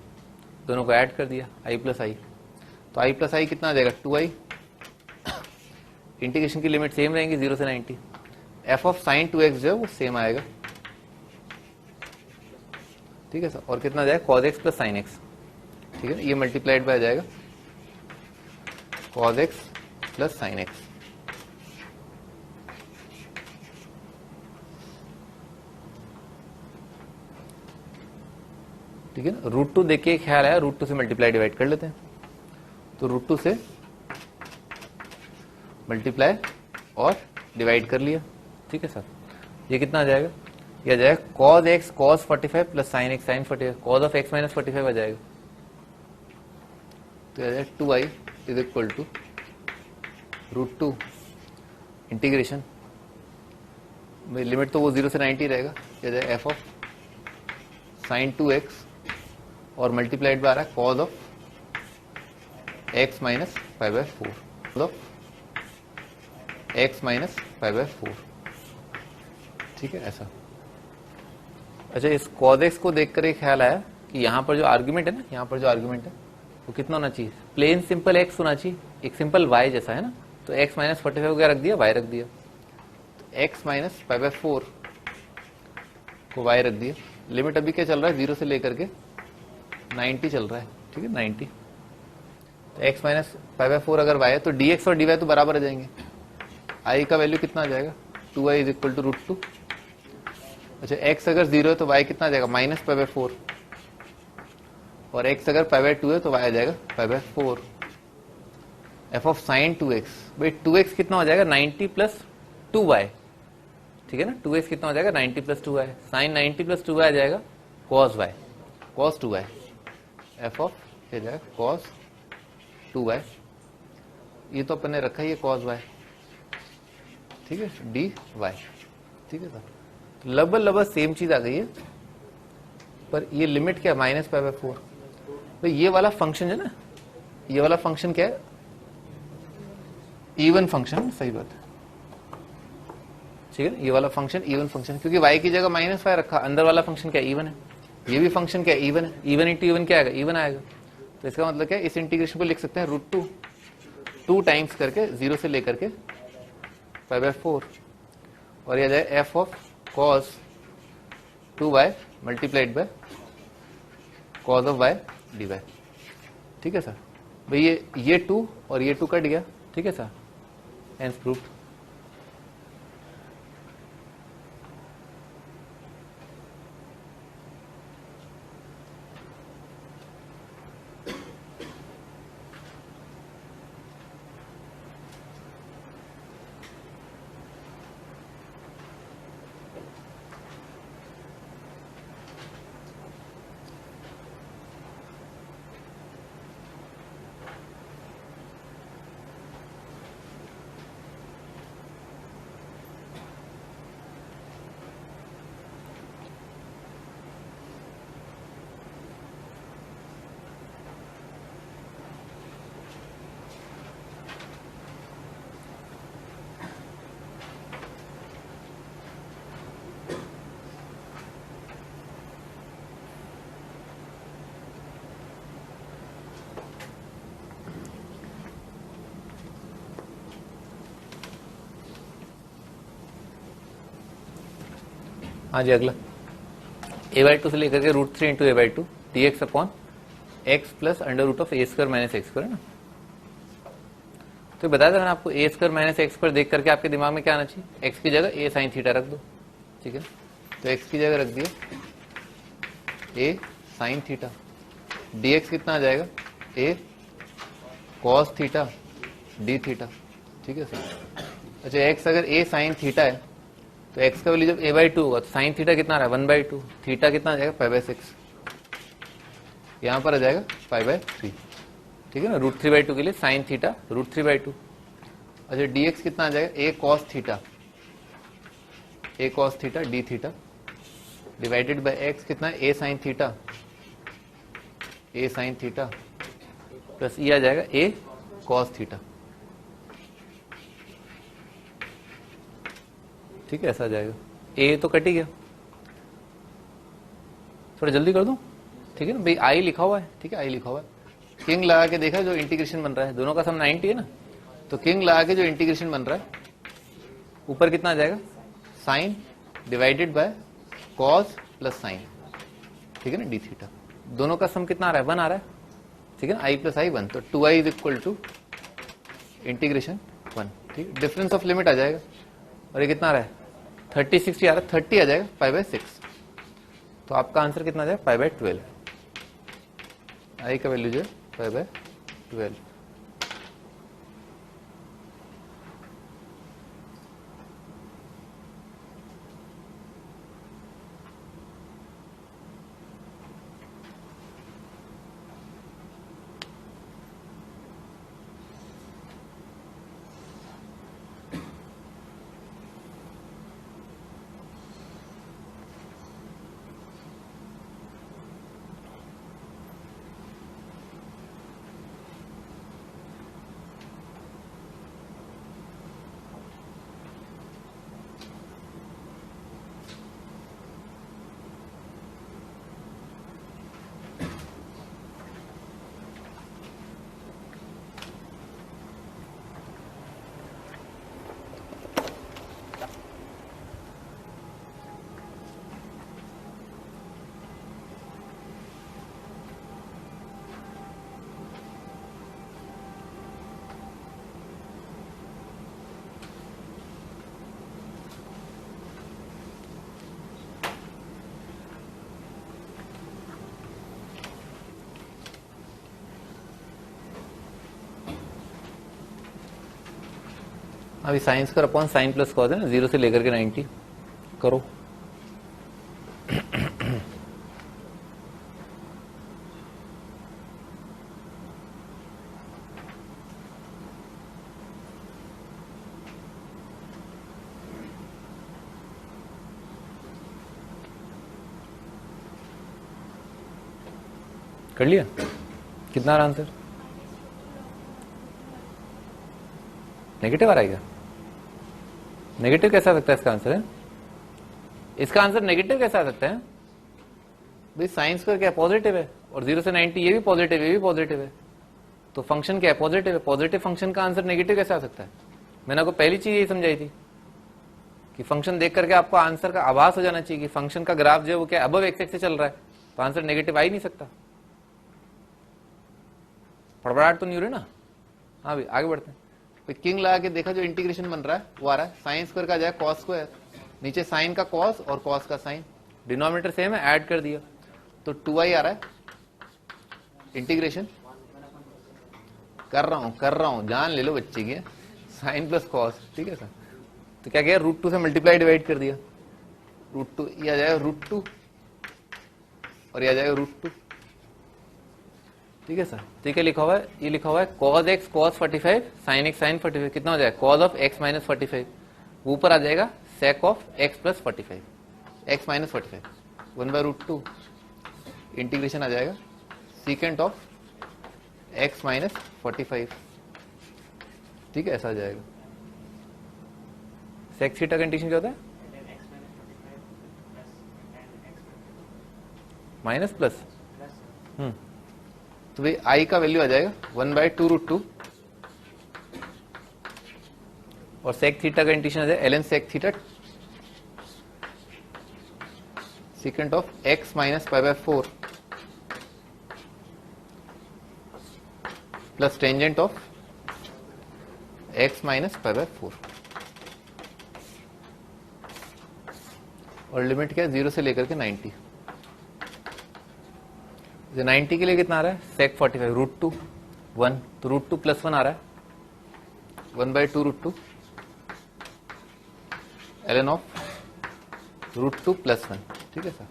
दोनों को ऐड कर दिया, आई प्लस आई, तो आई प्लस आई कितना आ जाएगा, 2i। इंटीग्रेशन की लिमिट सेम रहेंगी 0 से 90, एफ ऑफ साइन 2x जो है वो सेम आएगा, ठीक है सर। और कितना आ जाएगा, cos x plus sine x, ठीक है, ये मल्टीप्लाइड बाय आ जाएगा cos x plus sine x, ठीक है ना। √2 देखिए ख्याल आया, √2 से मल्टीप्लाई डिवाइड कर लेते हैं, तो √2 से मल्टीप्लाई और डिवाइड कर लिया, ठीक है सर। ये कितना आ जाएगा, ये आ जाएगा cos x cos 45 plus sine x sine 45, cos of x minus 45 आ जाएगा, तो आ जाएगा 2i is equal to √2 integration, limit तो वो 0 से 90 रहेगा, ये आ जाएगा एफ ऑफ साइन 2x और मल्टीप्लाइड बाय आ रहा है cos of x minus 5/4, cos of x minus 5/4, ठीक है ऐसा। अच्छा, इस cos x को देखकर एक ख्याल आया कि यहाँ पर जो आर्गुमेंट है ना, यहाँ पर जो आर्गुमेंट है वो कितना होना चाहिए, प्लेन सिंपल x होना चाहिए, एक सिंपल y जैसा है ना, तो x माइनस 45 को क्या रख दिया, y रख दिया, तो x माइनस 5/4 को y रख दिया। लिमिट अभी क्या चल रहा है, 0 से लेकर के 90 चल रहा है, ठीक है 90, तो x माइनस 5/4 अगर y है तो dx और dy तो बराबर आ जाएंगे, i का वैल्यू कितना आ जाएगा, 2i इज इक्वल टू √2। अच्छा, x अगर 0 है तो y कितना आ जाएगा, माइनस 5/4, और x अगर 5/2 है तो y आ जाएगा 5/4। एफ ऑफ साइन 2x, भाई 2x कितना हो जाएगा, 90 प्लस 2y, ठीक है ना, 2x कितना हो जाएगा, 90 plus 2y, sign 90 plus 2y आ जाएगा cos y, cos 2y, F of क्या जाएगा cos 2y, ये तो अपन ने रखा ही है cos y, ठीक है, dy, ठीक है सर। लगभग सेम चीज आ गई है, पर ये लिमिट क्या, माइनस 5/4। तो ये वाला फंक्शन है ना, ये वाला फंक्शन क्या है, इवन फंक्शन, सही बात है, ठीक है, ये वाला फंक्शन इवन फंक्शन, क्योंकि y की जगह -5 रखा, अंदर वाला फंक्शन क्या इवन है, ये भी फंक्शन क्या इवन है, इवन इंटू इवन क्या आएगा, इवन आएगा, तो इसका मतलब क्या है, इस इंटीग्रेशन को लिख सकते हैं √2 टाइम्स करके 0 से लेकर के π/4 और यह जाए f of cos 2y multiplied by cos of y dy। ठीक है सर, भाई ये 2 और ये 2 कट गया। ठीक है सर, हेंस प्रूव्ड। हाँ जी, अगला a/2 से लेकर के √3 इंटू a/2 dx अपॉन x plus under root of a² minus x² है ना। तो बताया था मैंने आपको a² माइनस x² देख करके आपके दिमाग में क्या आना चाहिए, x की जगह a साइन थीटा रख दो। ठीक है, तो x की जगह रख दिया a साइन थीटा, dx कितना आ जाएगा a cos theta d theta. ठीक है सर, अच्छा x अगर a साइन थीटा है तो x का वैल्यू जब a/2 होगा तो साइन थीटा कितना आ रहा है 1/2, थीटा कितना आ जाएगा π/6, यहां पर आ जाएगा π/3। ठीक है ना, √3/2 के लिए साइन थीटा √3/2। अच्छा dx कितना आ जाएगा a cos theta d theta divided by x कितना है a साइन थीटा प्लस ये आ जाएगा a cos थीटा। ठीक है, ऐसा आ जाएगा, a तो कट ही गया, थोड़ा जल्दी कर दूं। ठीक है ना भाई, आई लिखा हुआ है। ठीक है, आई लिखा हुआ है, किंग लगा के देखा जो इंटीग्रेशन बन रहा है, दोनों का सम 90 है ना, तो किंग लगा के जो इंटीग्रेशन बन रहा है ऊपर कितना आ जाएगा sine divided by cos plus sine. ठीक है ना, डी थीटा, दोनों का सम कितना आ रहा है 1 आ रहा है। ठीक है ना, i प्लस i 1, तो 2i is equal to integration 1। ठीक, डिफरेंस ऑफ लिमिट आ जाएगा और ये कितना आ रहा है 30 60 आ रहा है, 30 आ जाएगा π/6, तो आपका आंसर कितना आ जाएगा π/12। आई का वैल्यू जो है π/12। अभी sine square upon sine plus cos है ना, 0 से लेकर के 90 करो। कर लिया, कितना आंसर नेगेटिव आ रहा है क्या? नेगेटिव कैसा आ सकता है इसका आंसर है? इसका आंसर नेगेटिव कैसा आ सकता है भाई? साइन स्क्वायर क्या पॉजिटिव है और 0 से 90 ये भी पॉजिटिव, ये भी पॉजिटिव है, तो फंक्शन क्या है? पॉजिटिव है। पॉजिटिव फंक्शन का आंसर नेगेटिव कैसे आ सकता है? मैंने आपको पहली चीज यही समझाई थी कि फंक्शन देख करके आपको आंसर का आभास हो जाना चाहिए कि फंक्शन का ग्राफ जो है वो क्या अबव एक्स एक्स से चल रहा है, तो आंसर नेगेटिव आ ही नहीं सकता। फड़फड़ाहट तो नहीं हो रही ना? हाँ भाई आगे बढ़ते हैं। तो किंग लगा के देखा, जो इंटीग्रेशन बन रहा है वो आ रहा है साइन स्क्वायर का जाए कॉस स्क्वायर, नीचे साइन का कॉस और कॉस का साइन, डिनोमिनेटर सेम है, ऐड कर दिया तो 2i आ रहा है। इंटीग्रेशन कर रहा हूं जान ले लो बच्चे की, साइन प्लस कॉस, ठीक है सर। तो क्या किया, √2 से मल्टीप्लाई डिवाइड कर दिया, √2 ये आ जाएगा √2 और ये आ जाएगा √2, ठीक है सर। ठीक है, लिखा हुआ है, ये लिखा हुआ है cos x cos 45 sin x sin 45, कितना हो जाएगा cos ऑफ x माइनस 45, ऊपर आ जाएगा sec of x plus 45, x minus 45 1/√2, integration आ जाएगा सीकेंट ऑफ x माइनस 45, ठीक है, ऐसा आ जाएगा। sec थीटा का इंटीग्रेशन क्या होता है? माइनस प्लस, तो भाई i का वैल्यू आ जाएगा 1/2√2 और sec थीटा का इंटीग्रेशन आ जाएगा ln sec theta secant of x minus π/4 plus tangent of x minus π/4, और लिमिट क्या है 0 से लेकर के 90। 90 के लिए कितना आ रहा है sec 45 √2 1, तो √2 + 1 आ रहा है 1/2√2 ln ऑफ √2 + 1, ठीक है सर।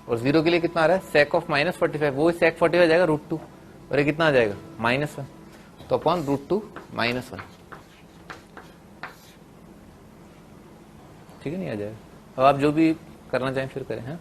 और 0 के लिए कितना आ रहा है sec ऑफ माइनस 45, वो sec 45 आ जाएगा √2 और ये कितना आ जाएगा -1, तो अपॉन √2 -1, ठीक है, नहीं आ जाएगा। अब आप जो भी करना चाहें फिर करें। हाँ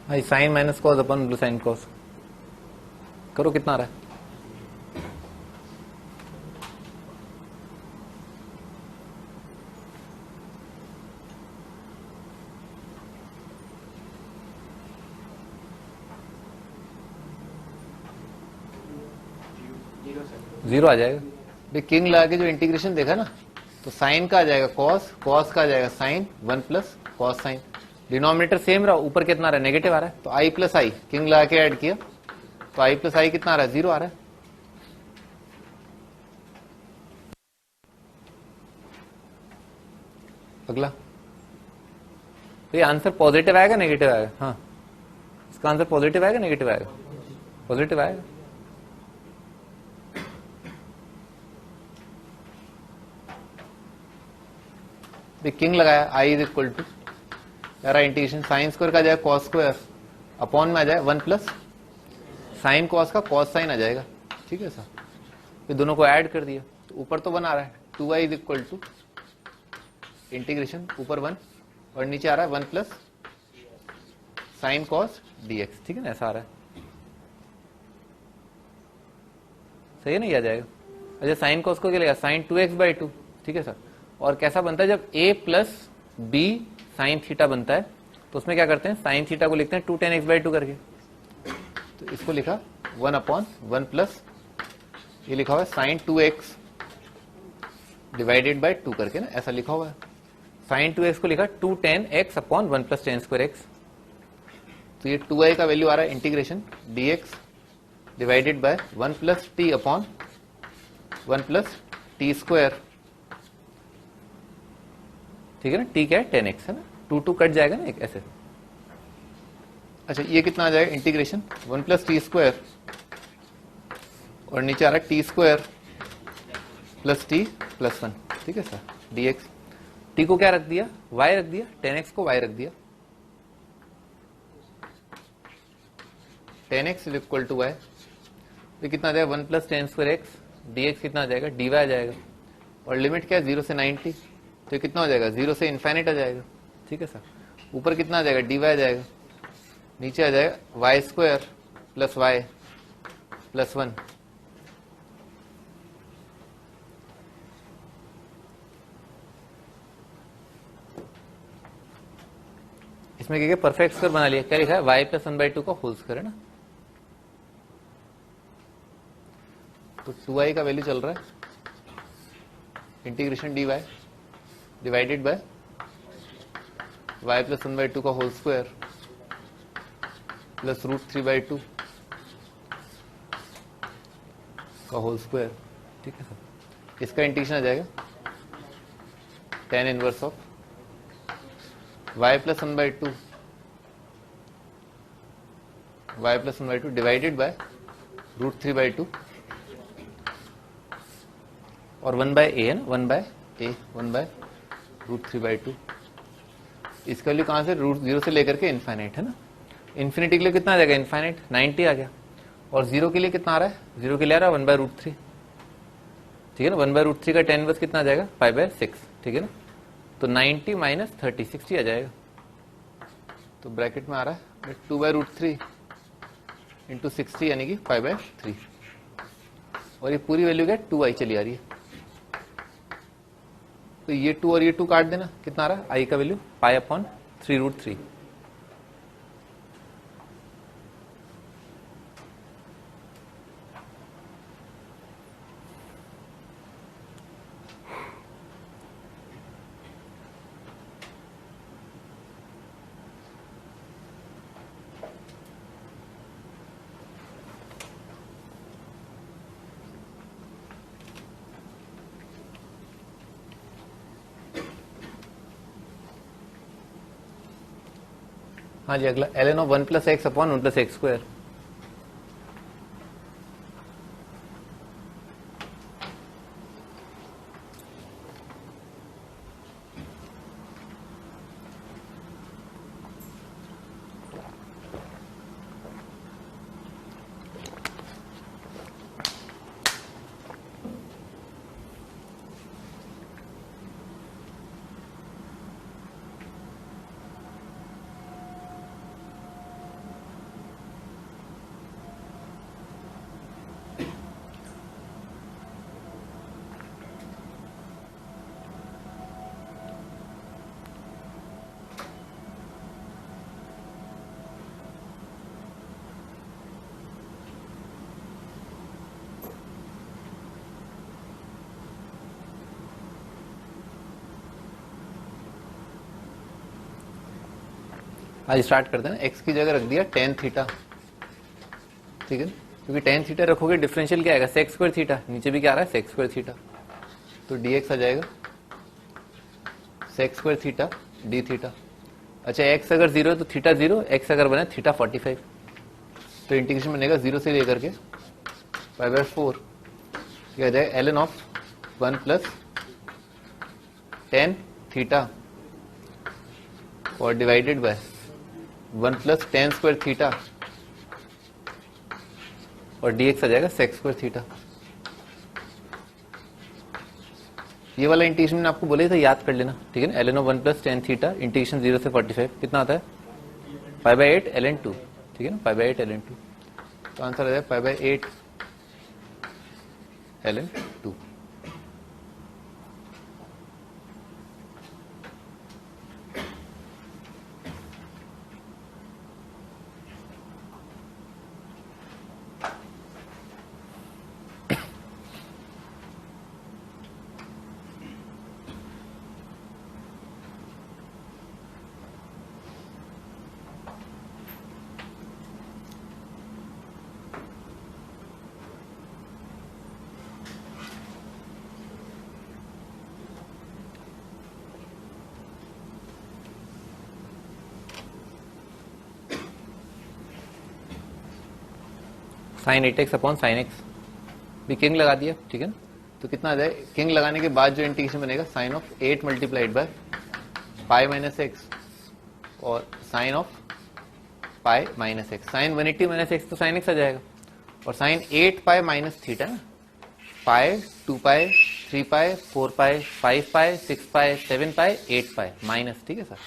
भाई साइन माइनस कॉस अपन ब्लू साइन कॉस करो, कितना आ रहा है? जीरो आ जाएगा। भाई किंग लगा के जो इंटीग्रेशन देखा ना, तो साइन का आ जाएगा कॉस, कॉस का आ जाएगा sine 1 plus cos sine, denominator same रहा, ऊपर कितना आ रहा है नेगेटिव आ रहा है, तो i प्लस आई किंग लगा के ऐड किया तो i प्लस आई कितना आ रहा है 0 आ रहा है। अगला तो ये आंसर पॉजिटिव आएगा नेगेटिव आएगा? हाँ, इसका आंसर पॉजिटिव आएगा नेगेटिव आएगा? पॉजिटिव आएगा। किंग लगाया i इज इक्वल टू यार इंटीग्रेशन साइन स्क्वायर का आ जाएगा कॉस स्क्वायर अपॉन में आ जाएगा 1 प्लस साइन कॉस का कॉस साइन आ जाएगा, ठीक है सर। फिर दोनों को ऐड कर दिया तो ऊपर तो 1 आ रहा है, 2i is equal to integration ऊपर 1 और नीचे आ रहा है 1 प्लस साइन कॉस dx, ठीक है ना, ऐसा आ रहा है। सही है ना, ये आ जाएगा। अच्छा साइन कॉस को क्या लेगा साइन 2x/2, ठीक है सर। और कैसा बनता है जब a plus b sine theta बनता है तो उसमें क्या करते हैं साइन थीटा को लिखते हैं 2 tan x/2 करके, तो इसको लिखा 1/1 प्लस ये लिखा हुआ है साइन 2x डिवाइडेड बाय 2 करके ना, ऐसा लिखा हुआ है। साइन 2x को लिखा 2 tan x upon 1 plus tan square x, तो ये 2i का वैल्यू आ रहा है integration dx divided by 1 plus t upon 1 plus t square, ठीक है ना। t क्या है 10x है ना, 2 कट जाएगा ना एक ऐसे। अच्छा ये कितना आ जाएगा इंटीग्रेशन 1 प्लस टी स्क्वायर और नीचे आ रहा है T square plus T plus 1, ठीक है सर। dx, t को क्या रख दिया, y रख दिया, tan x को y रख दिया, tan x is equal to y, तो कितना आ जाएगा 1 plus tan square x, dx कितना आ जाएगा, dy आ जाएगा, और लिमिट क्या है 0 से 90, तो कितना हो जाएगा 0 से इन्फाइनाइट आ जाएगा, ठीक है सर। ऊपर कितना आ जाएगा dy आ जाएगा, नीचे आ जाएगा y square plus y plus 1, इसमें क्या परफेक्ट स्क्वायर बना लिया, क्या लिखा है y प्लस 1/2 का होल स्क्वायर है ना। तो 2i का वैल्यू चल रहा है integration dy divided by y plus 1/2 का होल स्क्वायर प्लस √3/2 का होल स्क्वायर, ठीक है सर। इसका इंटीग्रेशन आ जाएगा tan inverse of y plus 1/2 divided by √3/2 और 1/a है ना, 1/√3/2। इसका वैल्यू कहां से, √0 से लेकर के इन्फाइनाइट है ना। इन्फिनिटी के लिए कितना आ जाएगा, इन्फाइनाइट 90 आ गया, और 0 के लिए कितना आ रहा है, 0 के लिए आ रहा है 1/√3, ठीक है ना। 1/√3 का tan इनवर्स कितना आ जाएगा 5/6, ठीक है ना। तो 90 माइनस 30 60 आ जाएगा, तो ब्रैकेट में आ रहा है 2/√3 इंटू 60 यानी कि 5/3, और ये पूरी वैल्यू क्या 2i चली आ रही है, तो ये 2 और ये 2 काट देना, कितना आ रहा है i का वैल्यू π/3√3। हाँ जी, अगला ln of 1 plus x upon 1 plus x square. आज स्टार्ट करते हैं। एक्स की जगह रख दिया tan थीटा, ठीक है, क्योंकि tan थीटा रखोगे डिफरेंशियल क्या आएगा sec स्क्वायर थीटा, नीचे भी क्या आ रहा है sec स्क्वायर थीटा, तो dx आ जाएगा sec square theta d theta. अच्छा x अगर 0 है तो थीटा 0, x अगर बने थीटा 45, तो इंटीग्रेशन बनेगा 0 से लेकर के π/4, क्या आ जाएगा ln of 1 plus tan theta और divided by 1 plus tan square theta और dx आ जाएगा sec स्क्वायर थीटा। ये वाला इंटीग्रेशन मैंने आपको बोला था, याद कर लेना, ठीक है ना। ln of 1 plus tan theta integration 0 से 45 कितना आता है π/8 ln2, ठीक है ना, π/8 ln2, तो आंसर आ जाएगा π/8 ln2। sin 8x upon sin x, भी किंग लगा दिया, ठीक है ना। तो कितना आ जाए, किंग लगाने के बाद जो इंटीग्रेशन बनेगा sine of 8 multiplied by pi minus x और sine of pi minus x, sine 180 minus x तो साइन एक्स आ जाएगा, और साइन 8 पाई माइनस थीटा ना, पाई 2 पाई 3 पाई 4 पाई 5 पाई 6 पाई 7 पाई 8 पाई माइनस, ठीक है सर,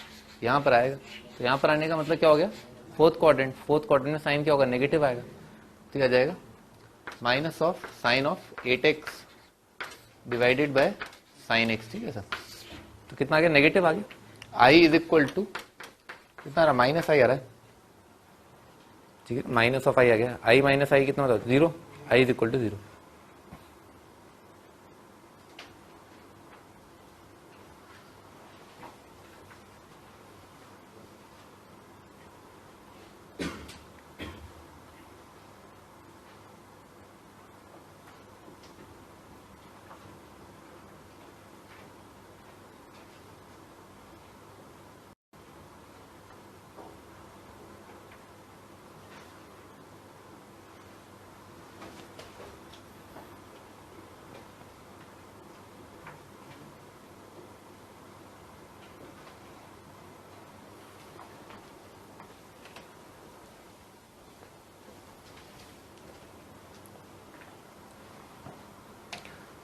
यहां पर आएगा। तो यहां पर आने का मतलब क्या हो गया, फोर्थ क्वाड्रेंट में साइन क्या होगा, नेगेटिव आएगा, तो क्या जाएगा minus of sine of 8x divided by sine x, ठीक है सर। तो कितना आ गया, नेगेटिव आ गया। i इज इक्वल टू कितना आ रहा, माइनस आई आ रहा है, ठीक है, माइनस ऑफ आई आ गया, i माइनस आई कितना होता है, 0, i इज इक्वल टू 0।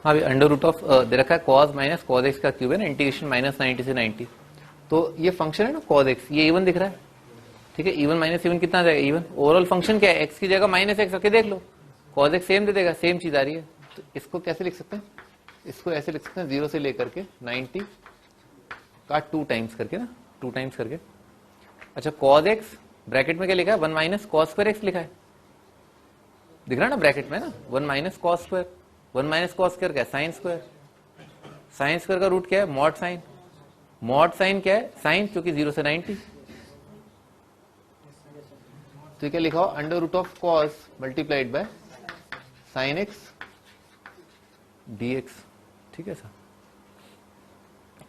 हाँ भाई, अंडर रूट ऑफ दे रखा है cos माइनस cos x का क्यूब है ना, इंटीग्रेशन माइनस 90 से 90, तो ये फंक्शन है ना cos x, ये इवन दिख रहा है, ठीक है, इवन माइनस इवन कितना आ जाएगा, इवन। ओवरऑल फंक्शन क्या है, x की जगह माइनस एक्स रखे देख लो, cos x सेम दे देगा, सेम चीज आ रही है। तो इसको कैसे लिख सकते हैं, इसको ऐसे लिख सकते हैं 0 से लेकर के 90 का 2 टाइम्स करके ना, 2 टाइम्स करके। अच्छा, cos x ब्रैकेट में क्या लिखा है, 1 माइनस cos स्क्वायर x लिखा है, दिख रहा है ना ब्रैकेट में ना, 1 minus cos square, 1 minus cos square क्या है, साइन स्क्वायर, साइन स्क्वायर का रूट क्या है, मॉड साइन, मॉड साइन क्या है, साइन, क्योंकि 0 से 90। तो क्या लिखा हो, under root of cos multiplied by sine x dx, ठीक है sir,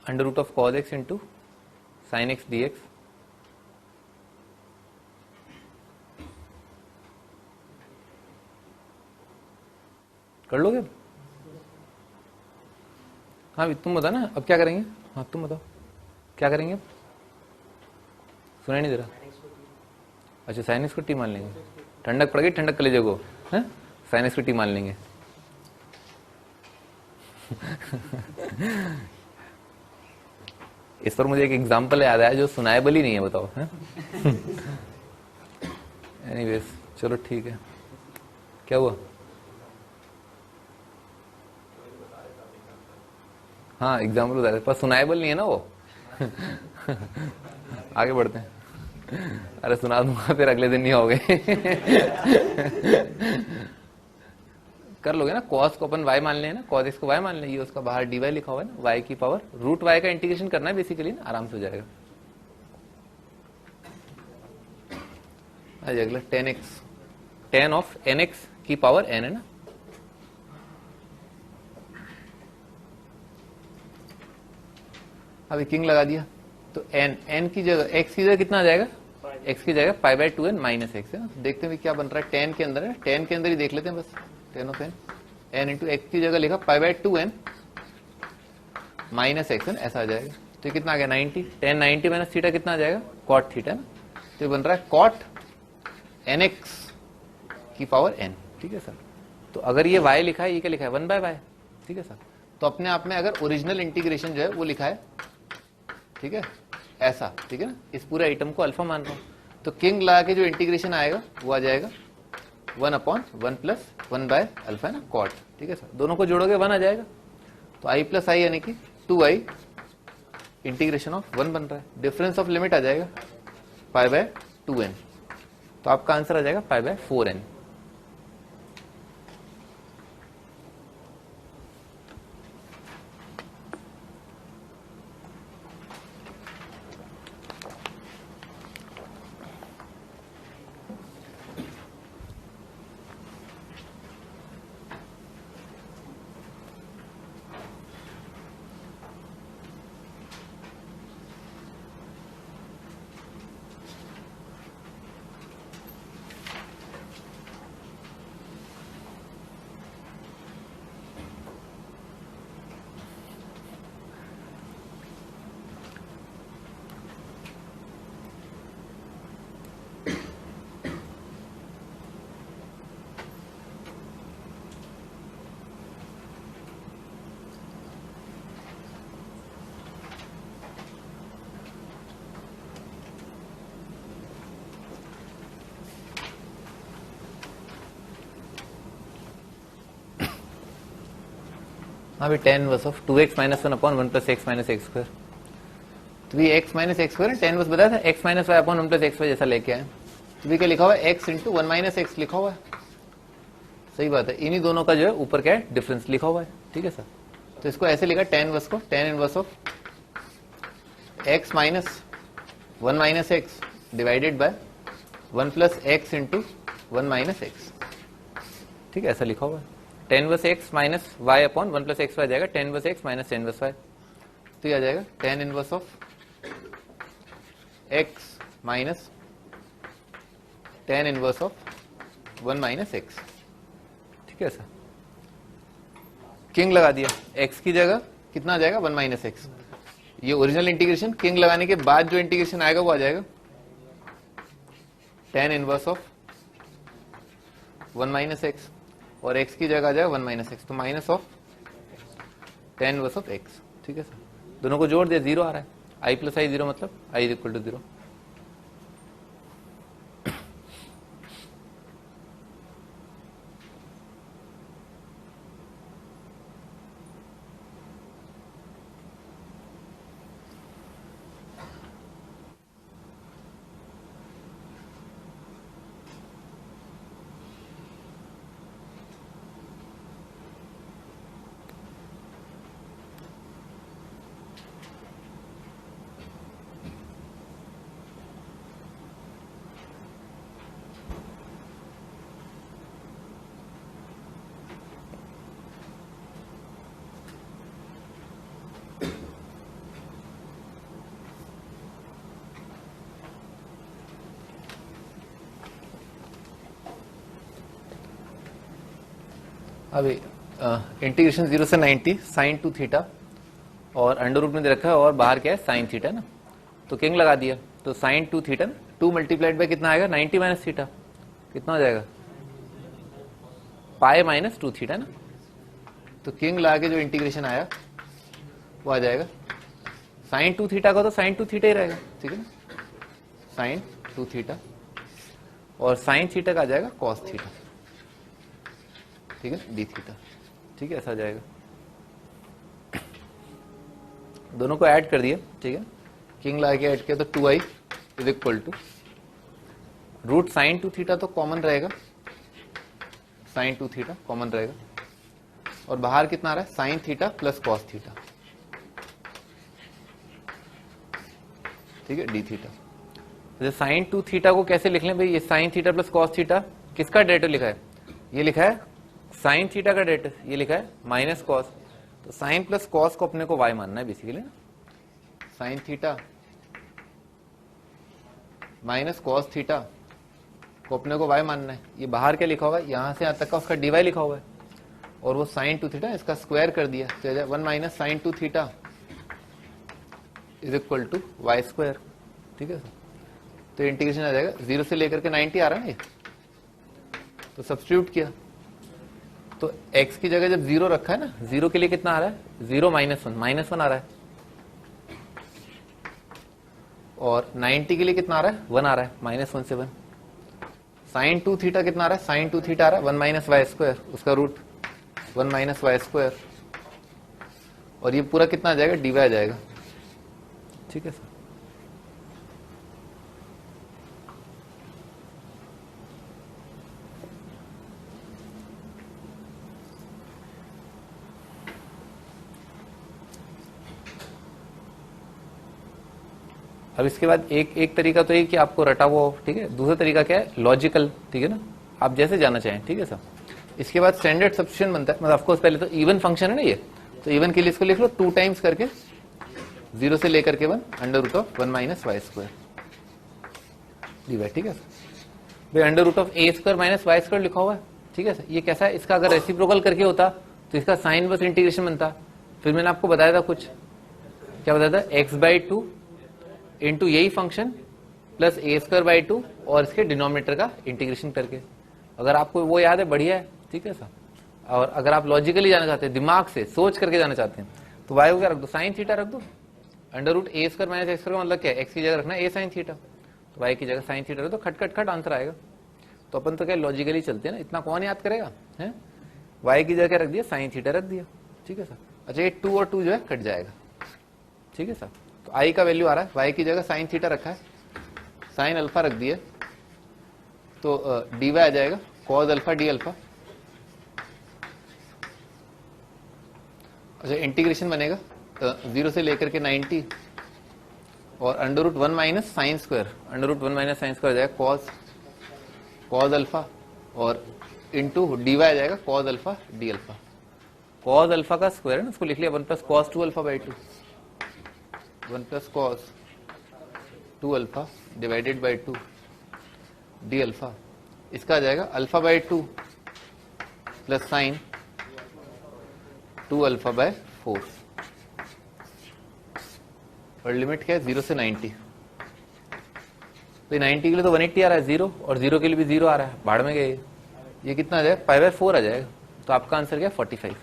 under root of cos x into sine x dx। कर लोगे? हाँ भी तुम बताओ ना, अब क्या करेंगे, हाँ तुम बताओ क्या करेंगे, सुनाई नहीं दे रहा। अच्छा, साइनस को टी मान लेंगे, ठंडक पड़ गई, ठंडक कलेजे को, हैं, साइनस को टी मान लेंगे। इस पर मुझे एक एग्जांपल याद आया जो सुनाएबल ही नहीं है, बताओ, हैं? एनीवेज, चलो ठीक है, क्या हुआ, हाँ एग्जाम्पल बता रहे, पर सुनाएबल नहीं है ना वो। आगे बढ़ते हैं, अरे सुना दूंगा फिर अगले दिन नहीं होगे। कर लोगे ना, cos को अपन y मान लें ना, cos x को y मान लें, ये उसका बाहर dy लिखा हुआ है ना, y की पावर रूट y का इंटीग्रेशन करना है बेसिकली ना, आराम से हो जाएगा। अगला 10x, 10 ऑफ nx की पावर n है ना, अभी किंग लगा दिया, तो n की जगह x की जगह कितना आ जाएगा, x की जगह pi by 2n minus x है ना। देखते हैं क्या बन रहा है, 10 के अंदर है, 10 के अंदर ही देख लेते हैं बस, 10 ऑफ n इंटू एक्स की जगह लिखा pi by 2n minus x है ना, ऐसा आ जाएगा। तो ये कितना आ गया 90, 10 90 माइनस थीटा कितना आ जाएगा, कॉट थीटा ना, तो ये बन रहा है कॉट nx की पावर n, ठीक है सर। तो अगर ये y लिखा है, ये क्या लिखा है 1 बाय y, ठीक है सर। तो अपने आप में अगर ओरिजिनल इंटीग्रेशन जो है वो लिखा है, ठीक है, ऐसा, ठीक है ना, इस पूरे आइटम को अल्फा मान रहा हूं, तो किंग लगा के जो इंटीग्रेशन आएगा वो आ जाएगा 1/1 प्लस 1 बाय अल्फा है ना, कॉट, ठीक है सर। दोनों को जोड़ोगे 1 आ जाएगा, तो i प्लस आई यानी कि 2i इंटीग्रेशन ऑफ 1 बन रहा है, डिफरेंस ऑफ लिमिट आ जाएगा पाई बाय 2n, तो आपका आंसर आ जाएगा पाई बाय 4n। हाँ भाई tan inverse of 2x minus 1 upon 1 plus x minus x square. तो ये x minus x square tan inverse बताया था, x minus y upon 1 plus x y जैसा लेके आए। तो भी क्या लिखा हुआ है, x इंटू 1 माइनस एक्स लिखा हुआ है। सही बात है, इन्हीं दोनों का जो है ऊपर क्या है डिफरेंस लिखा हुआ है। ठीक है सर, तो इसको ऐसे लिखा tan इनवर्स को, tan inverse of x minus 1 minus x divided by 1 plus x into 1 minus x. ठीक है, ऐसा लिखा हुआ है। tan inverse x minus y upon 1 plus x y जाएगा tan inverse x minus tan inverse y। तो ये आ जाएगा tan inverse of x minus tan inverse of 1 minus x. ठीक है सर, किंग लगा दिया, x की जगह कितना आ जाएगा 1 माइनस एक्स। ये ओरिजिनल इंटीग्रेशन, किंग लगाने के बाद जो इंटीग्रेशन आएगा वो आ जाएगा tan inverse of 1 minus x, और x की जगह आ जाएगा 1 माइनस एक्स, तो minus of tan inverse of x। ठीक है सर, दोनों को जोड़ दिया, जीरो आ रहा है, i प्लस आई जीरो मतलब i is equal to zero. अभी इंटीग्रेशन 0 से 90 साइन 2 थीटा और अंडर रूट में दे रखा है, और बाहर क्या है साइन थीटा ना, तो किंग लगा दिया। तो साइन 2 थीटा, 2 मल्टीप्लाइड बाय कितना आएगा 90 माइनस थीटा, कितना हो जाएगा पाई माइनस 2 थीटा ना। तो किंग लगा के जो इंटीग्रेशन आया वो आ जाएगा साइन 2 थीटा का, तो साइन 2 थीटा ही रहेगा। ठीक है ना, साइन 2 थीटा, और साइन थीटा का आ जाएगा कॉस थीटा। ठीक है, डी थीटा। ठीक है, ऐसा आ जाएगा। दोनों को ऐड कर दिया। ठीक है, किंग लगा के ऐड किया तो 2i is equal to root sine 2 theta, तो कॉमन रहेगा, साइन 2 थीटा कॉमन रहेगा, और बाहर कितना आ रहा है sine theta plus cos theta. ठीक है, डी थीटा। तो साइन 2 थीटा को कैसे लिख लें भाई, ये sine theta plus cos theta किसका डेरिवेटिव लिखा है, ये लिखा है साइन थीटा का डेरिवेटिव, ये लिखा है माइनस कॉस। तो साइन प्लस कॉस को अपने को y मानना है बेसिकली ना, sine theta minus cos theta को अपने को y मानना है। ये बाहर क्या लिखा हुआ है, यहां से यहां तक का उसका dy लिखा हुआ है, और वो साइन 2 थीटा इसका स्क्वायर कर दिया, तो 1 minus sine 2 theta is equal to y square. ठीक है, तो इंटीग्रेशन आ जाएगा 0 से लेकर के 90 आ रहा है ना ये, तो सब्स्टिट्यूट किया, तो x की जगह जब 0 रखा है ना, 0 के लिए कितना आ रहा है 0 माइनस 1, माइनस 1 आ रहा है, और 90 के लिए कितना आ रहा है 1 आ रहा है, माइनस 1 से 1। साइन 2 थीटा कितना आ रहा है, साइन 2 थीटा आ रहा है 1 माइनस वाई स्क्वायर, उसका रूट 1 माइनस वाई स्क्वायर, और ये पूरा कितना आ जाएगा dy आ जाएगा। ठीक है सर, अब इसके बाद एक तरीका तो ये कि आपको रटा हुआ हो। ठीक है, दूसरा तरीका क्या है लॉजिकल। ठीक है ना, आप जैसे जाना चाहें। ठीक है सर, इसके बाद स्टैंडर्ड सब्स्टिट्यूशन बनता है, मतलब ऑफ कोर्स पहले तो इवन फंक्शन है ना ये, तो इवन के लिए इसको लिख लो 2 टाइम्स करके 0 से लेकर के 1 under root of 1 minus y square d. ठीक है भाई, under root of a square minus y square लिखा हुआ है। ठीक है सर, ये कैसा है, इसका अगर रेसिप्रोकल करके होता तो इसका साइन बस इंटीग्रेशन बनता। फिर मैंने आपको बताया था कुछ, क्या बताया था, x/2 इंटू यही फंक्शन प्लस a²/2 और इसके डिनोमिनेटर का इंटीग्रेशन करके। अगर आपको वो याद है बढ़िया है। ठीक है सर, और अगर आप लॉजिकली जाना चाहते हैं, दिमाग से सोच करके जाना चाहते हैं, तो y को क्या रख दो, साइन थीटा रख दो। Under root a² minus x² का मतलब क्या है, x की जगह रखना a साइन थीटा, तो y की जगह साइन थीटा रख दो, खट खट खट आंसर आएगा। तो अपन तो क्या लॉजिकली चलते हैं ना, इतना कौन याद करेगा है। y की जगह क्या रख दिया, साइन थीटा रख दिया। ठीक है सर, अच्छा ये 2 और 2 जो है कट जाएगा, ठीक है सर। तो आई का वैल्यू आ रहा है, वाई की जगह साइन थीटा रखा है, साइन अल्फा रख दिया, तो dy आ जाएगा कॉस अल्फा डी अल्फा। अच्छा इंटीग्रेशन बनेगा 0 से लेकर के 90 और under root 1 minus sine square, under root 1 minus sine square जाएगा कॉस अल्फा और इंटू dy आ जाएगा cos alpha d alpha. Cos alpha का स्क्वायर है ना, उसको लिख लिया 1 plus cos 2 alpha by 2, 1 plus cos 2 alpha divided by 2 d alpha. इसका आ जाएगा alpha by 2 plus sign 2 alpha by 4 और लिमिट क्या है 0 से 90। तो 90 के लिए तो 180 आ रहा है 0 और 0 के लिए भी 0 आ रहा है, भाड़ में गए। ये कितना आ जाएगा पाई बाय 4 आ जाएगा। तो आपका आंसर क्या 45।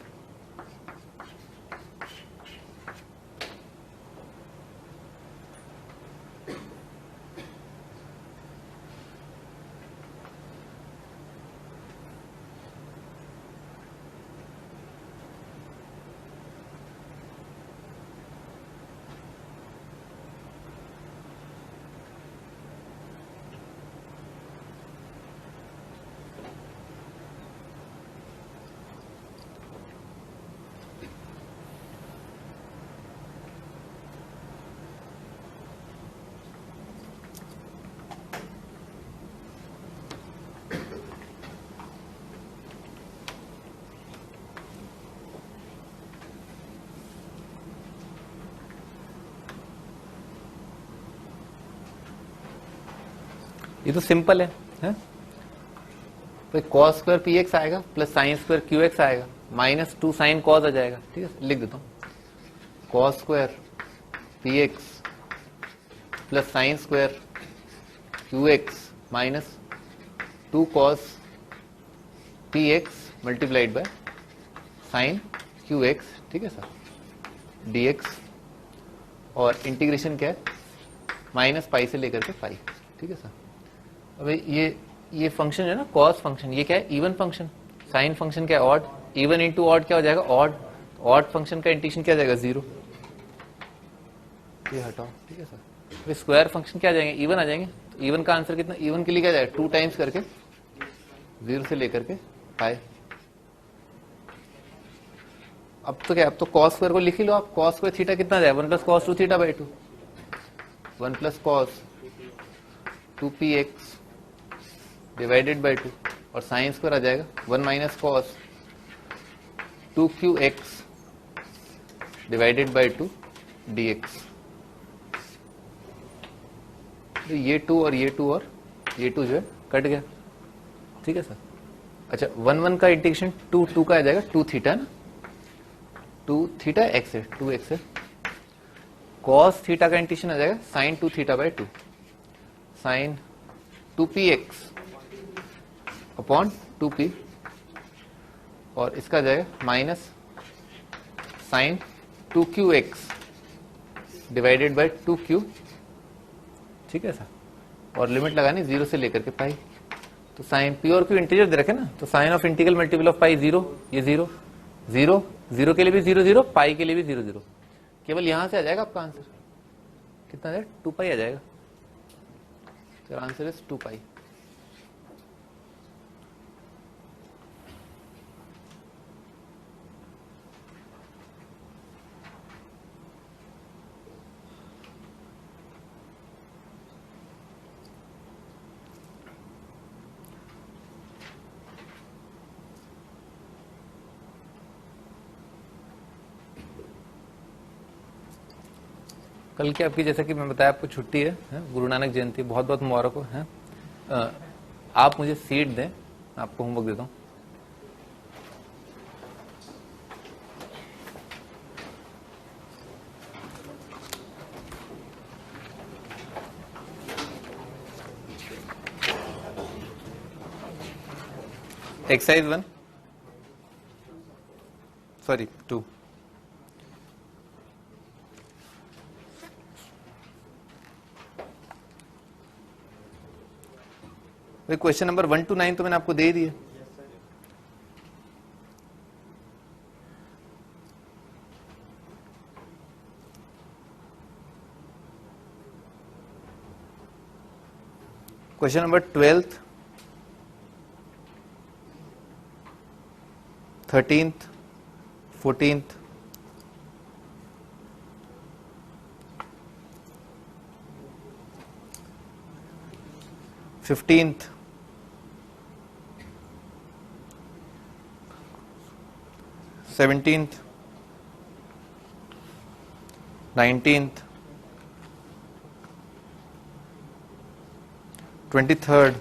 ये तो सिंपल है? तो कॉस स्क्वायर पी एक्स आएगा plus sine square Q x आएगा माइनस 2 साइन कॉस आ जाएगा, ठीक है लिख देता हूं cos square P x plus sine square Q x minus 2 cos P x multiplied by sign Q x, ठीक है सर डी एक्स। और इंटीग्रेशन क्या है माइनस पाई से लेकर के पाई, ठीक है सर। अब ये फंक्शन है ना कॉस फंक्शन, ये क्या है इवन फंक्शन, साइन फंक्शन क्या है ऑड, इवन इंटू ऑड क्या हो जाएगा ऑड, ऑड फंक्शन का इंटीग्रेशन क्या आ जाएगा 0, ये हटाओ, ठीक है सर। स्क्वायर फंक्शन क्या आ जाएंगे इवन आ जाएंगे, तो इवन का आंसर कितना, इवन के लिए क्या जाएगा 2 टाइम्स करके 0 से लेकर के पाई। अब तो क्या, अब तो कॉस स्क्वायर को लिख ही लो आप, कॉस स्क्वायर थीटा कितना जाएगा 1 plus cos 2 theta by 2, 1 plus cos 2 p x divided by 2 और साइन स्क्वायर आ जाएगा 1 minus cos 2 Q x divided by 2 D x. ये 2 और ये 2 और ये 2 जो है कट गया, ठीक है सर। अच्छा 1 1 का इंटीग्रेशन 2 2 का आ जाएगा 2 थीटा ना, 2 थीटा एक्स है 2 एक्स है, कॉस थीटा का इंटीग्रेशन आ जाएगा sine 2 theta by 2 sine 2 p x upon 2p और इसका जाएगा minus sign 2qx divided by 2q, ठीक है सर। और लिमिट लगानी 0 से लेकर के पाई। तो साइन p और q इंटीजर दे रखे ना, तो sine of integral multiple of pi 0, ये 0 0 0 के लिए भी 0 0 पाई के लिए भी 0 0, केवल यहां से आ जाएगा आपका आंसर कितना है 2 पाई आ जाएगा। तो आंसर इज 2 पाई। कल की आपकी जैसा कि मैं बताया आपको छुट्टी है गुरु नानक जयंती, बहुत बहुत मुबारक हो है। आप मुझे सीट दें, आपको होमवर्क देता हूँ। Exercise 1 sorry 2 question number 1 to 9 तो मैंने आपको दे ही दिया। Question number 12th, 13th, 14th, 15th, 17th, 19th, 23rd,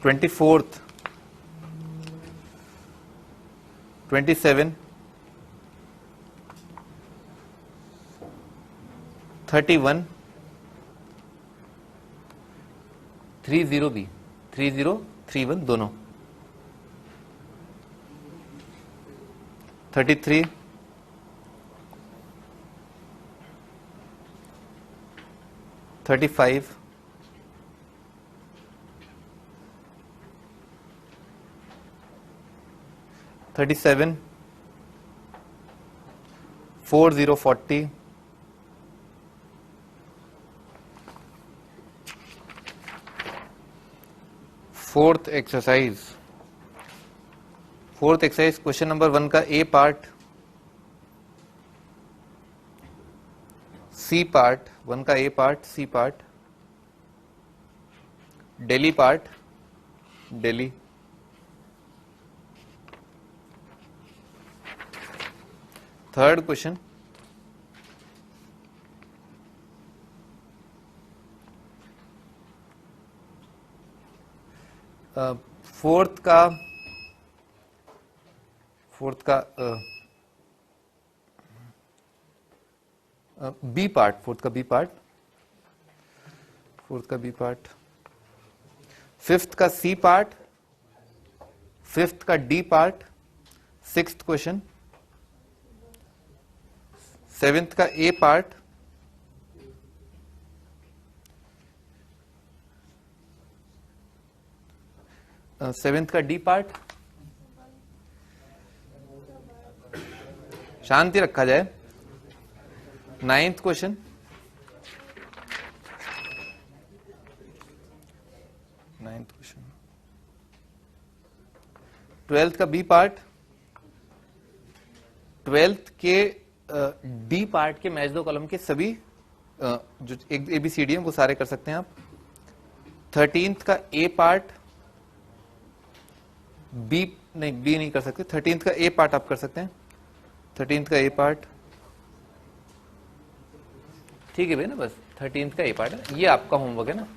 24th, 27, 31, 30B, 30, 31 दोनों, 33, 35, 37, 40, 40, 4th exercise, 4th exercise question number 1 का ए पार्ट, सी पार्ट, 1 का ए पार्ट, सी पार्ट, डेली पार्ट, डेली, third question, fourth का बी पार्ट, फोर्थ का B part, fifth का C part, fifth का D part, sixth question, seventh का A part, seventh का डी पार्ट, शांति रखा जाए, नाइन्थ क्वेश्चन, ट्वेल्थ का बी पार्ट, ट्वेल्थ के डी पार्ट के मैच दो कॉलम के सभी जो ABCD है वो सारे कर सकते हैं आप, 13th का ए पार्ट, बी नहीं कर सकते, 13th का ए पार्ट आप कर सकते हैं, 13th का ए पार्ट, ठीक है भाई ना, बस 13th का ए पार्ट है, ये आपका होमवर्क है ना।